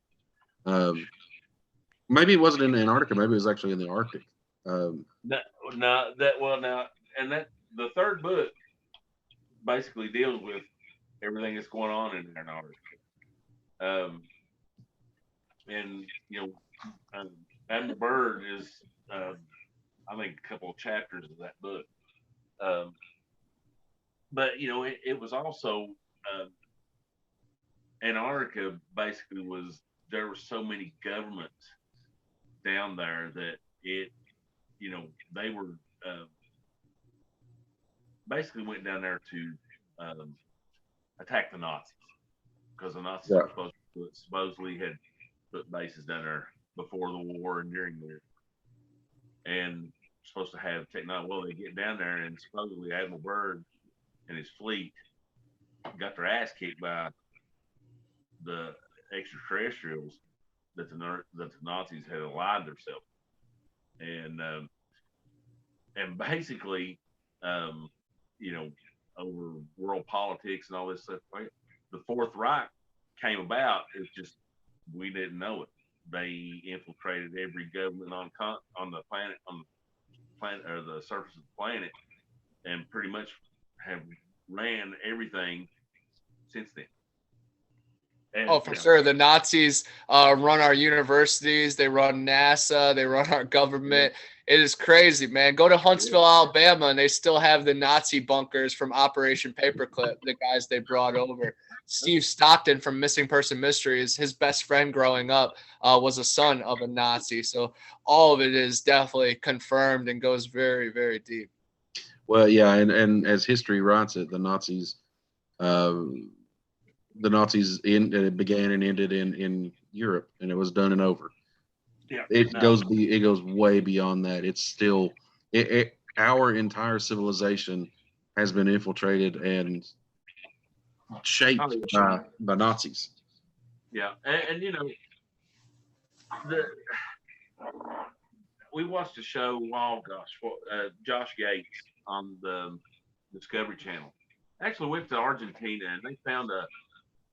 Maybe it wasn't in Antarctica. Maybe it was actually in the Arctic. The third book basically deals with everything that's going on in Antarctica. And Admiral Byrd is, I think, a couple of chapters of that book. But it was also Antarctica. Basically, there were so many governments down there that they were basically went down there to attack the Nazis, because the Nazis were supposedly had put bases down there before the war and during the war, and supposed to have technology. Well, they get down there, and supposedly Admiral Byrd and his fleet got their ass kicked by the extraterrestrials that the Nazis had allied themselves, and basically, over world politics and all this stuff, the Fourth Reich came about. It's just we didn't know it. They infiltrated every government on the planet, or the surface of the planet, and pretty much have ran everything since then. And, for sure. The Nazis run our universities. They run NASA. They run our government. It is crazy, man. Go to Huntsville, Alabama, and they still have the Nazi bunkers from Operation Paperclip, the guys they brought over. Steve Stockton from Missing Person Mysteries, his best friend growing up was a son of a Nazi. So all of it is definitely confirmed and goes very, very deep. Well, yeah, and as history writes it, the Nazis it began and ended in Europe, and it was done and over. Yeah, it goes way beyond that. It's still our entire civilization has been infiltrated and shaped by Nazis. Yeah, and we watched a show. Josh Gates on the Discovery Channel. Actually went to Argentina, and they found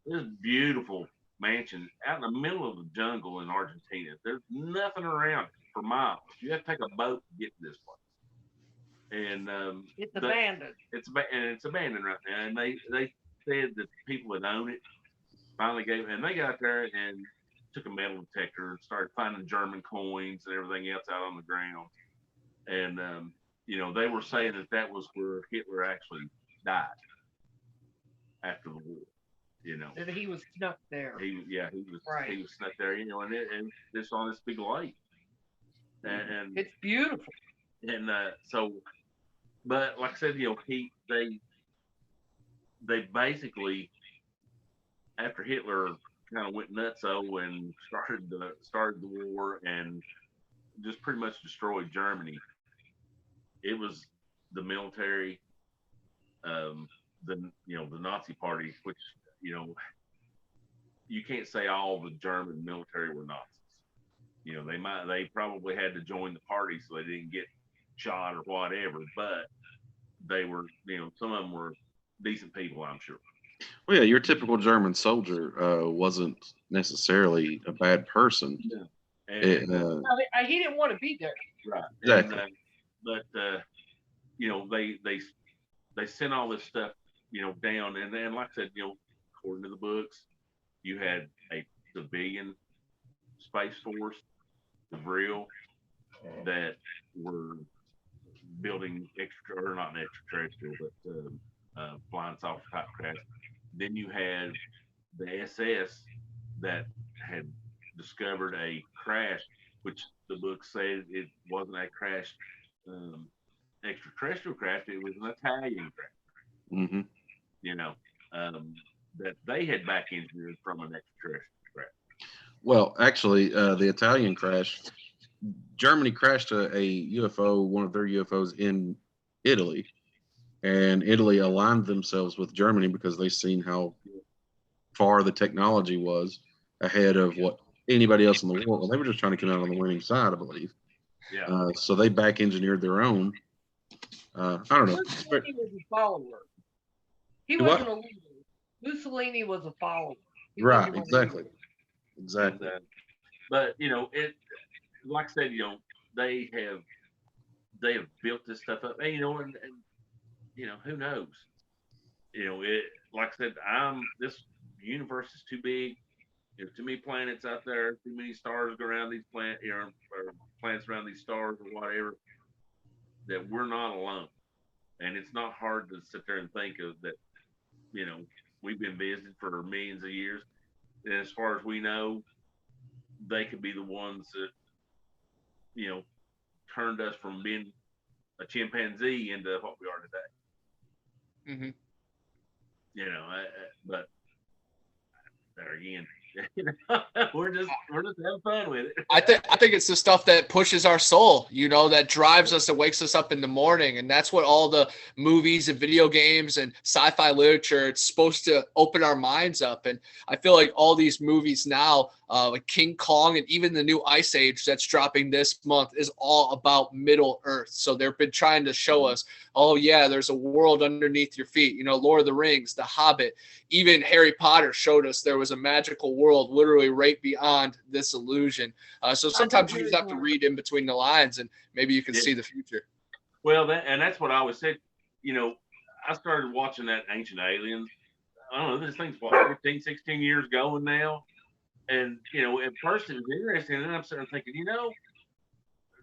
this beautiful mansion out in the middle of the jungle in Argentina. There's nothing around it for miles. You have to take a boat to get to this place. And it's abandoned. It's abandoned right now. And they said that people that own it finally and they got there and took a metal detector and started finding German coins and everything else out on the ground. And they were saying that was where Hitler actually died after the war. That he was snuck there. He was snuck there. And it's on this big lake, and it's beautiful. And so, but like I said, they basically, after Hitler kind of went nutso and started the war and just pretty much destroyed Germany. It was the military, the Nazi party, which you can't say all the German military were Nazis. They probably had to join the party so they didn't get shot or whatever, but they were, some of them were decent people, I'm sure. Well, yeah, your typical German soldier wasn't necessarily a bad person. Yeah. And, he didn't want to be there. Right. Exactly. And, they sent all this stuff, down, and then, like I said, according to the books, you had a civilian space force, the Vril, that were building not an extraterrestrial, but flying saucer type craft. Then you had the SS that had discovered a crash, which the book said it wasn't a crash, extraterrestrial craft. It was an Italian craft. Mm-hmm. That they had back engineered from an extraterrestrial craft. Well, actually, the Italian crash, Germany crashed a UFO, one of their UFOs in Italy, and Italy aligned themselves with Germany because they seen how far the technology was ahead of what anybody else in the world. Well, they were just trying to come out on the winning side, I believe. Yeah. So they back engineered their own. I don't know. Mussolini was a follower. He wasn't a leader. Mussolini was a follower. Right. Exactly. Exactly. But it, like I said, they have built this stuff up, and who knows? It, like I said, this universe is too big. There's too many planets out there, too many stars go around these planets, or planets around these stars or whatever, that we're not alone. And it's not hard to sit there and think of that, we've been visited for millions of years. And as far as we know, they could be the ones that, turned us from being a chimpanzee into what we are today. Mm-hmm. But there again, we're just having fun with it. I think it's the stuff that pushes our soul, that drives us and wakes us up in the morning. And that's what all the movies and video games and sci-fi literature, it's supposed to open our minds up. And I feel like all these movies now, like King Kong and even the new Ice Age that's dropping this month, is all about Middle Earth. So they've been trying to show us, oh yeah, there's a world underneath your feet. Lord of the Rings, The Hobbit, even Harry Potter showed us there was a magical world literally right beyond this illusion. So sometimes you just have to read in between the lines, and maybe you can see the future. Well, that's what I always said. I started watching that Ancient Aliens. I don't know, this thing's what, 15, 16 years going now. And, at first it was interesting. And then I'm starting thinking,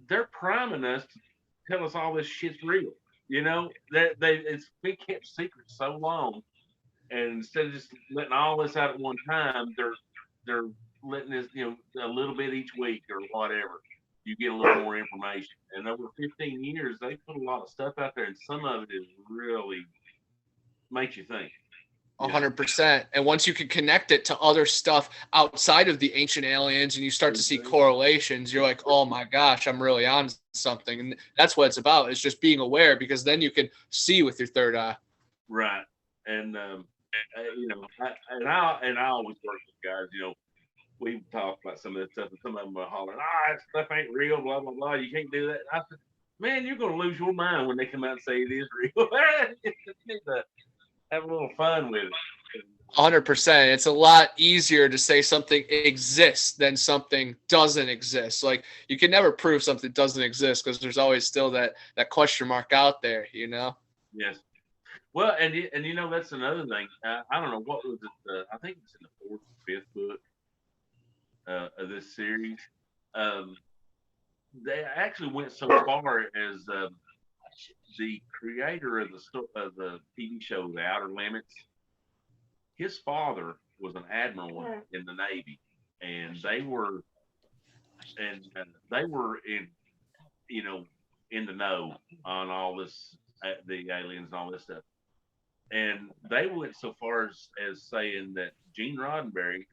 they're priming us to tell us all this shit's real. It's been kept secret so long. And instead of just letting all this out at one time, they're letting this, a little bit each week or whatever. You get a little more information. And over 15 years, they put a lot of stuff out there, and some of it is really makes you think. 100%. And once you can connect it to other stuff outside of the Ancient Aliens and you start to see correlations, you're like, oh my gosh, I'm really on something. And that's what it's about, is just being aware, because then you can see with your third eye. Right. And, I always work with guys, we talk about some of that stuff, and some of them are hollering, that stuff ain't real, blah, blah, blah. You can't do that. I said, man, you're going to lose your mind when they come out and say it is real. You need to have a little fun with it. 100%. It's a lot easier to say something exists than something doesn't exist. Like, you can never prove something doesn't exist because there's always still that question mark out there, Yes. Well, and that's another thing. I don't know, what was it? I think it's in the 4th or 5th book of this series. They actually went so far as the creator of the TV show The Outer Limits, his father was an admiral in the Navy, and they were in, you know, in the know on all this, the aliens and all this stuff. And they went so far as saying that Gene Roddenberry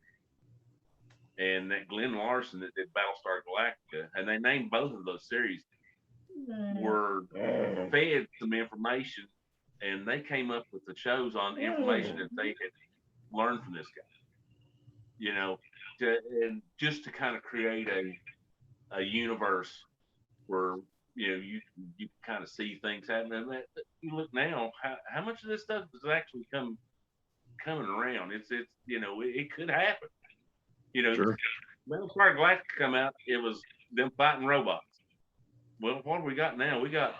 and that Glenn Larson that did Battlestar Galactica, and they named both of those series, were fed some information, and they came up with the shows on information that they had learned from this guy. You know, and just to kind of create a universe where, you know, you kind of see things happening. That you look now, how much of this stuff is actually coming around? It's you know, it could happen. You know, Sure. when Battlestar Galactica come out, it was them fighting robots. Well, what do we got now? We got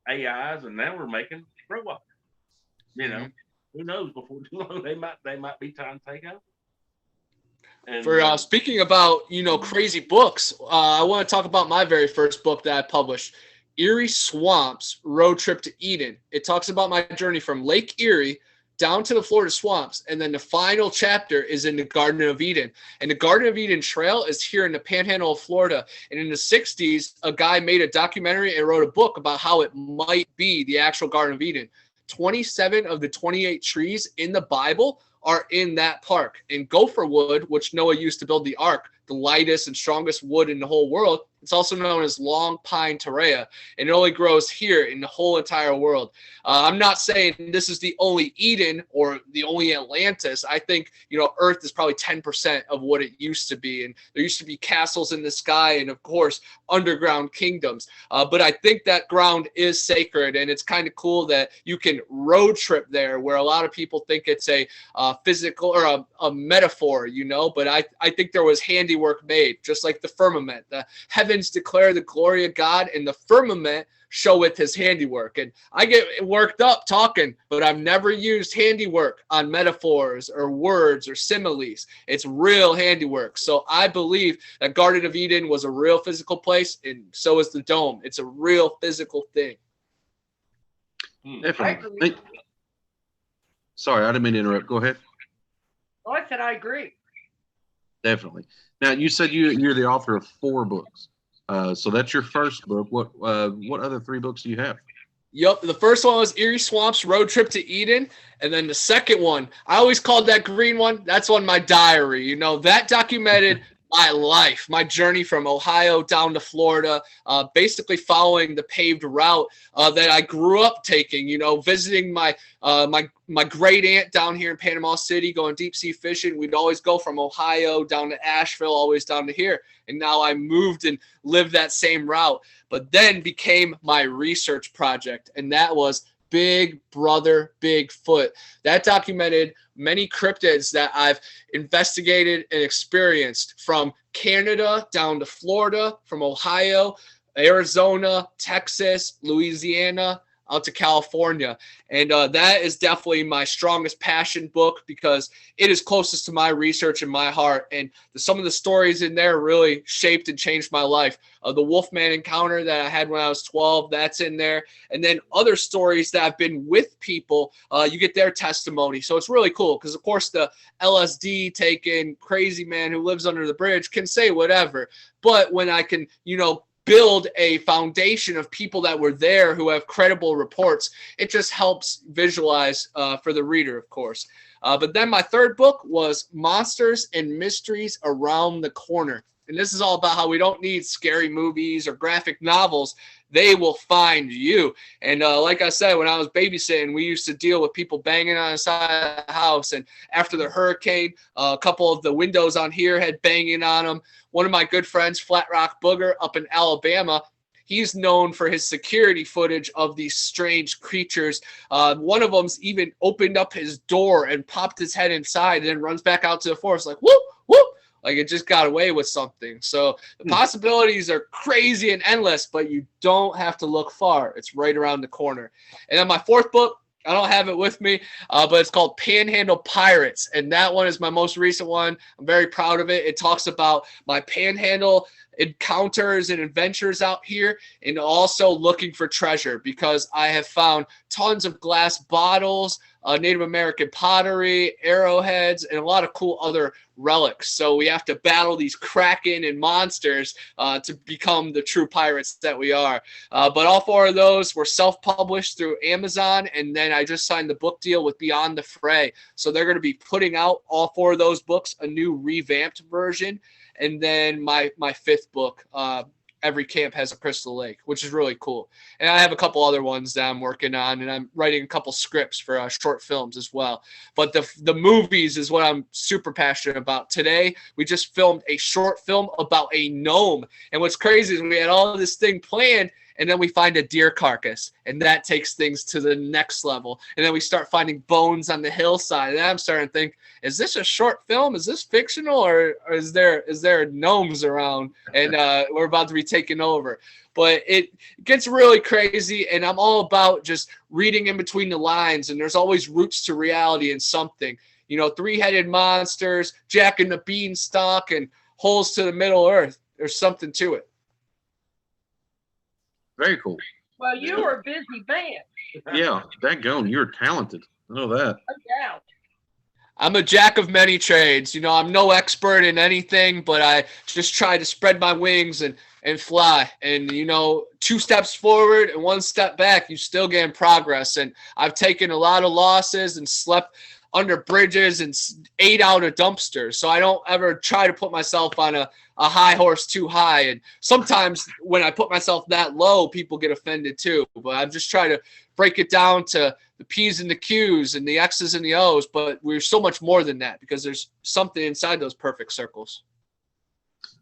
AIs, and now we're making robots. You know, who knows? Before too long, they might be trying to take over. And, For speaking about, you know, crazy books, I want to talk about my very first book that I published, Erie Swamps, Road Trip to Eden. It talks about my journey from Lake Erie down to the Florida swamps, and then the final chapter is in the Garden of Eden. And the Garden of Eden Trail is here in the Panhandle of Florida. And in the 60s, a guy made a documentary and wrote a book about how it might be the actual Garden of Eden. 27 of the 28 trees in the Bible are in that park. And gopher wood, which Noah used to build the ark, the lightest and strongest wood in the whole world, it's also known as long pine terrea, and it only grows here in the whole entire world. I'm not saying this is the only Eden or the only Atlantis. I think, you know, Earth is probably 10% of what it used to be, and there used to be castles in the sky and, of course, underground kingdoms. But I think that ground is sacred, and it's kind of cool that you can road trip there, where a lot of people think it's a physical or a metaphor, you know. But I think there was handiwork made, just like the firmament. The heavens declare the glory of God, and the firmament showeth his handiwork. And I get worked up talking, but I've never used handiwork on metaphors or words or similes. It's real handiwork. So I believe that Garden of Eden was a real physical place, and so is the dome. It's a real physical thing. Definitely. Sorry, I didn't mean to interrupt. Go ahead. Oh, I said I agree. Definitely. Now, you said you're the author of 4 books. So that's your first book. What other 3 books do you have? Yep. The first one was Erie Swamps, Road Trip to Eden. And then the second one, I always called that green one. That's on my diary. You know, that documented my life, my journey from Ohio down to Florida, basically following the paved route that I grew up taking, you know, visiting my great aunt down here in Panama City, going deep sea fishing. We'd always go from Ohio down to Asheville, always down to here. And now I moved and lived that same route, but then became my research project. And that was Big Brother Bigfoot. That documented many cryptids that I've investigated and experienced, from Canada down to Florida, from Ohio, Arizona, Texas, Louisiana, out to California. And that is definitely my strongest passion book, because it is closest to my research and my heart. And some of the stories in there really shaped and changed my life. The Wolfman encounter that I had when I was 12, that's in there. And then other stories that have been with people, you get their testimony. So it's really cool, because of course the LSD taking crazy man who lives under the bridge can say whatever. But when I can, you know, build a foundation of people that were there who have credible reports, it just helps visualize for the reader, of course. But then my third book was Monsters and Mysteries Around the Corner. And this is all about how we don't need scary movies or graphic novels. They will find you. And like I said, when I was babysitting, we used to deal with people banging on the side of the house. And after the hurricane, a couple of the windows on here had banging on them. One of my good friends, Flat Rock Booger, up in Alabama, he's known for his security footage of these strange creatures. One of them's even opened up his door and popped his head inside and then runs back out to the forest like, whoop, whoop. Like it just got away with something. So the possibilities are crazy and endless, but you don't have to look far. It's right around the corner. And then my fourth book I don't have it with me, but it's called Panhandle Pirates, and that one is my most recent one. I'm very proud of it. It talks about my Panhandle encounters and adventures out here, and also looking for treasure, because I have found tons of glass bottles, Native American pottery, arrowheads, and a lot of cool other relics. So we have to battle these kraken and monsters to become the true pirates that we are. But all 4 of those were self-published through Amazon, and then I just signed the book deal with Beyond the Fray. So they're going to be putting out all 4 of those books, a new revamped version, and then my 5th book, Every Camp Has a Crystal Lake, which is really cool. And I have a couple other ones that I'm working on, and I'm writing a couple scripts for short films as well. But the movies is what I'm super passionate about. Today, we just filmed a short film about a gnome. And what's crazy is we had all this thing planned, and then we find a deer carcass, and that takes things to the next level. And then we start finding bones on the hillside, and I'm starting to think, is this a short film? Is this fictional, or is there gnomes around, and we're about to be taken over? But it gets really crazy, and I'm all about just reading in between the lines, and there's always roots to reality in something. 3-headed monsters, Jack and the Beanstalk, and holes to the Middle Earth. There's something to it. Very cool. Well, you were a busy man. Yeah, daggone, you're talented. I know that. Yeah. I'm a jack of many trades. I'm no expert in anything, but I just try to spread my wings and fly. And, 2 steps forward and 1 step back, you still gain progress. And I've taken a lot of losses and slept under bridges and ate out of dumpsters. So I don't ever try to put myself on a high horse too high. And sometimes when I put myself that low, people get offended too. But I'm just trying to break it down to the P's and the Q's and the X's and the O's. But we're so much more than that, because there's something inside those perfect circles.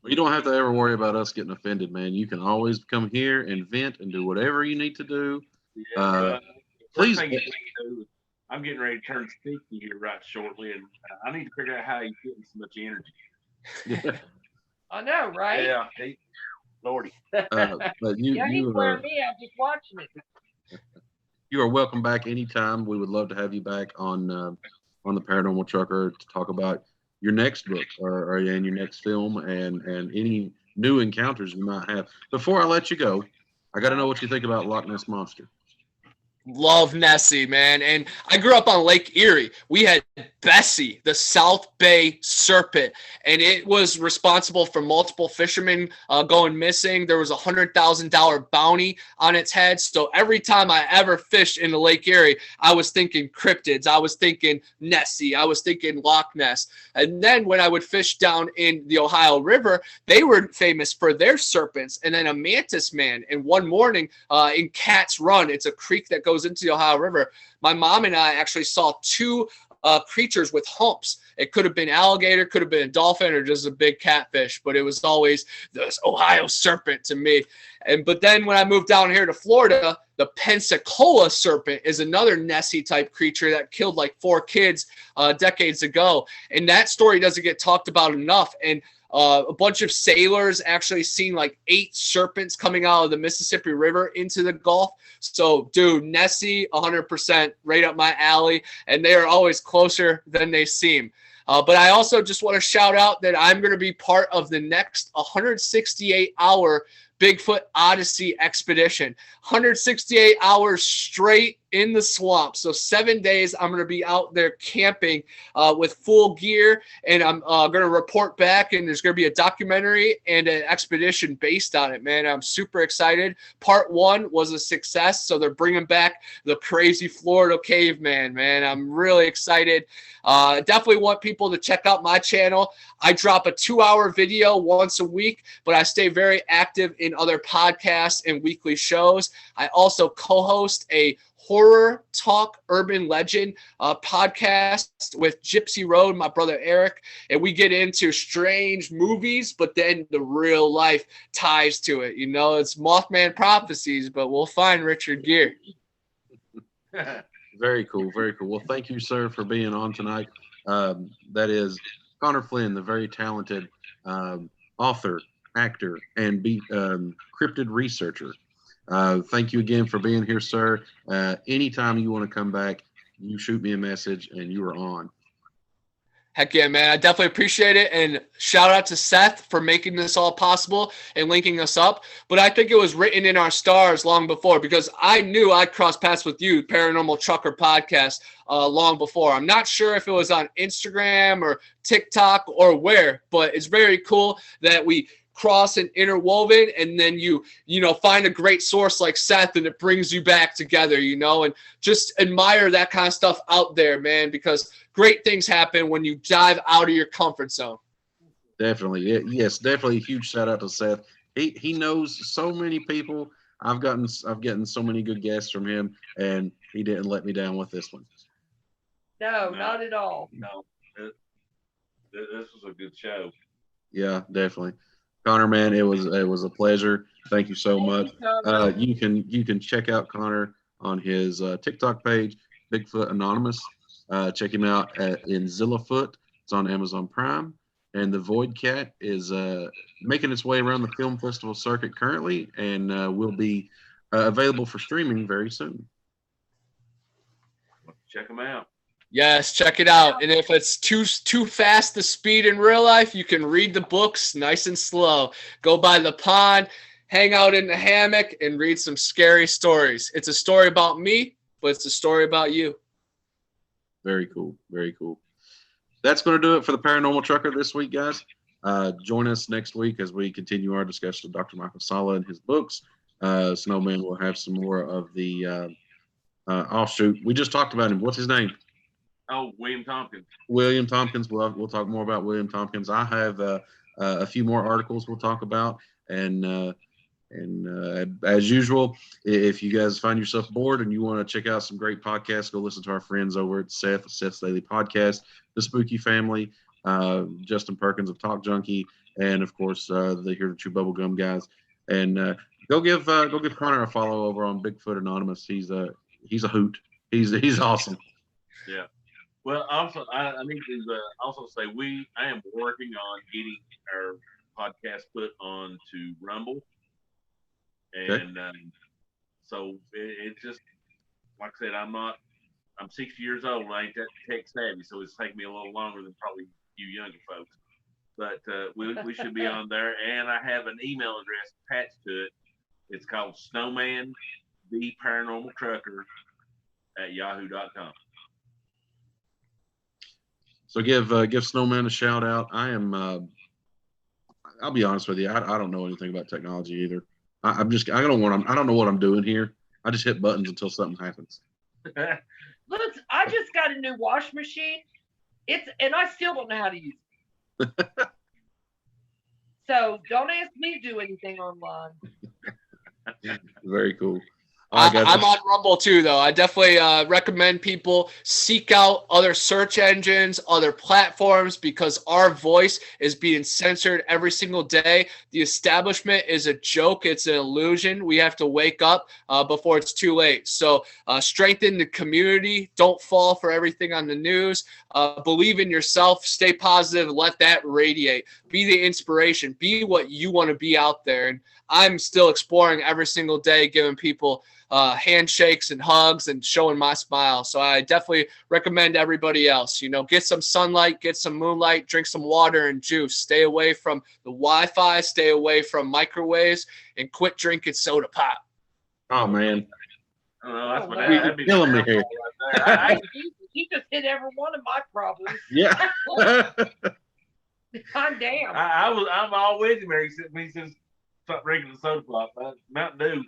Well, you don't have to ever worry about us getting offended, man. You can always come here and vent and do whatever you need to do. Yeah, Please. I'm getting ready to turn 60 here right shortly, and I need to figure out how he's getting so much energy. I know, right? Yeah, Lordy. But He's wearing me out just watching it. You are welcome back anytime. We would love to have you back on the Paranormal Trucker to talk about your next book or your next film and any new encounters you might have. Before I let you go, I got to know what you think about Loch Ness Monster. Love Nessie, man. And I grew up on Lake Erie. We had Bessie, the South Bay Serpent, and it was responsible for multiple fishermen going missing. There was a $100,000 bounty on its head. So every time I ever fished in the Lake Erie, I was thinking cryptids. I was thinking Nessie. I was thinking Loch Ness. And then when I would fish down in the Ohio River, they were famous for their serpents. And then a mantis man. And one morning in Cat's Run, it's a creek that goes into the Ohio River, my mom and I actually saw 2 creatures with humps. It could have been alligator, could have been a dolphin, or just a big catfish, but it was always this Ohio serpent to me. But then when I moved down here to Florida, the Pensacola serpent is another Nessie type creature that killed like 4 kids decades ago. And that story doesn't get talked about enough. And a bunch of sailors actually seen like 8 serpents coming out of the Mississippi River into the Gulf. So, dude, Nessie, 100% right up my alley. And they are always closer than they seem. But I also just want to shout out that I'm going to be part of the next 168-hour Bigfoot Odyssey expedition. 168 hours straight in the swamp. So 7 days I'm going to be out there camping with full gear, and I'm going to report back, and there's going to be a documentary and an expedition based on it, man. I'm super excited. Part 1 was a success, so they're bringing back the crazy Florida caveman, man. I'm really excited. Definitely want people to check out my channel. I drop a 2-hour video once a week, but I stay very active in other podcasts and weekly shows. I also co-host a horror talk urban legend podcast with Gypsy Road, my brother Eric, and we get into strange movies, but then the real life ties to it. It's Mothman prophecies, but we'll find Richard Gere. Very cool, very cool. Well, thank you, sir, for being on tonight. That is Connor Flynn, the very talented author, actor, and cryptid researcher. Thank you again for being here, sir. Anytime you want to come back, you shoot me a message and you are on. Heck yeah, man. I definitely appreciate it. And shout out to Seth for making this all possible and linking us up. But I think it was written in our stars long before, because I knew I'd cross paths with you, Paranormal Trucker Podcast, long before. I'm not sure if it was on Instagram or TikTok or where, but it's very cool that we cross and interwoven, and then you find a great source like Seth, and it brings you back together, and just admire that kind of stuff out there, man, because great things happen when you dive out of your comfort zone. Definitely. Yes, definitely a huge shout out to Seth. He knows so many people. I've gotten so many good guests from him, and he didn't let me down with this one. No, not at all. No, this was a good show. Yeah, definitely. Connor, man, it was a pleasure. Thank you so much. You can check out Connor on his TikTok page, Bigfoot Anonymous. Check him out in Zillafoot. It's on Amazon Prime. And the Void Cat is making its way around the film festival circuit currently, and will be available for streaming very soon. Check them out. Yes, check it out. And if it's too fast to speed in real life, you can read the books nice and slow. Go by the pond, hang out in the hammock, and read some scary stories. It's a story about me, but it's a story about you. Very cool. Very cool. That's going to do it for the Paranormal Trucker this week, guys. Join us next week as we continue our discussion of Dr. Michael Salla and his books. Snowman will have some more of the offshoot. We just talked about him. What's his name? Oh, William Tompkins. William Tompkins. We'll talk more about William Tompkins. I have a few more articles we'll talk about, and as usual, if you guys find yourself bored and you want to check out some great podcasts, go listen to our friends over at Seth's Daily Podcast, The Spooky Family, Justin Perkins of Talk Junkie, and of course the Here to Chew Bubblegum guys. And go give Connor a follow over on Bigfoot Anonymous. He's a hoot. He's awesome. Yeah. Well, also, I need to also say I am working on getting our podcast put on to Rumble. And so it's just, like I said, I'm 60 years old and I ain't that tech savvy, so it's taking me a little longer than probably you younger folks. But we should be on there. And I have an email address attached to it. It's called Snowman, the Paranormal Trucker at yahoo.com. So give Snowman a shout out. I'll be honest with you. I don't know anything about technology either. I don't know what I'm doing here. I just hit buttons until something happens. Look, I just got a new wash machine. And I still don't know how to use it. So don't ask me to do anything online. Very cool. I'm on Rumble too, though. I definitely recommend people seek out other search engines, other platforms, because our voice is being censored every single day. The establishment is a joke. It's an illusion. We have to wake up before it's too late. So strengthen the community. Don't fall for everything on the news. Believe in yourself. Stay positive. Let that radiate. Be the inspiration. Be what you want to be out there. And I'm still exploring every single day, giving people handshakes and hugs and showing my smile. So I definitely recommend everybody else, get some sunlight, get some moonlight, drink some water and juice, stay away from the Wi-Fi, stay away from microwaves, and quit drinking soda pop. Oh man. That's what that'd be killing me here. He just hit every one of my problems. Yeah. I'm damn. I'm all with you, Mary. He says stop drinking the soda pop. Mountain Dew.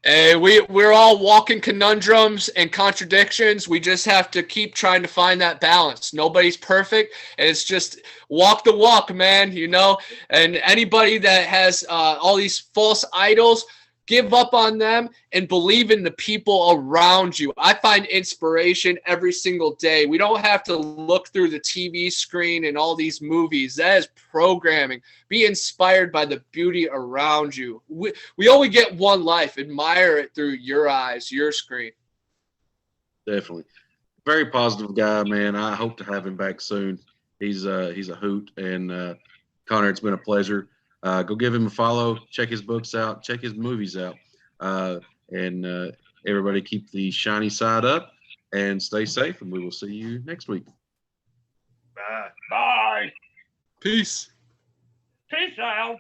Hey, we're all walking conundrums and contradictions. We just have to keep trying to find that balance. Nobody's perfect, and it's just walk the walk, man, And anybody that has all these false idols, give up on them and believe in the people around you. I find inspiration every single day. We don't have to look through the TV screen and all these movies. That is programming. Be inspired by the beauty around you. We only get one life. Admire it through your eyes, your screen. Definitely. Very positive guy, man. I hope to have him back soon. He's a hoot. And Connor, it's been a pleasure. Go give him a follow. Check his books out. Check his movies out. And everybody keep the shiny side up and stay safe, and we will see you next week. Bye. Bye. Peace. Peace out.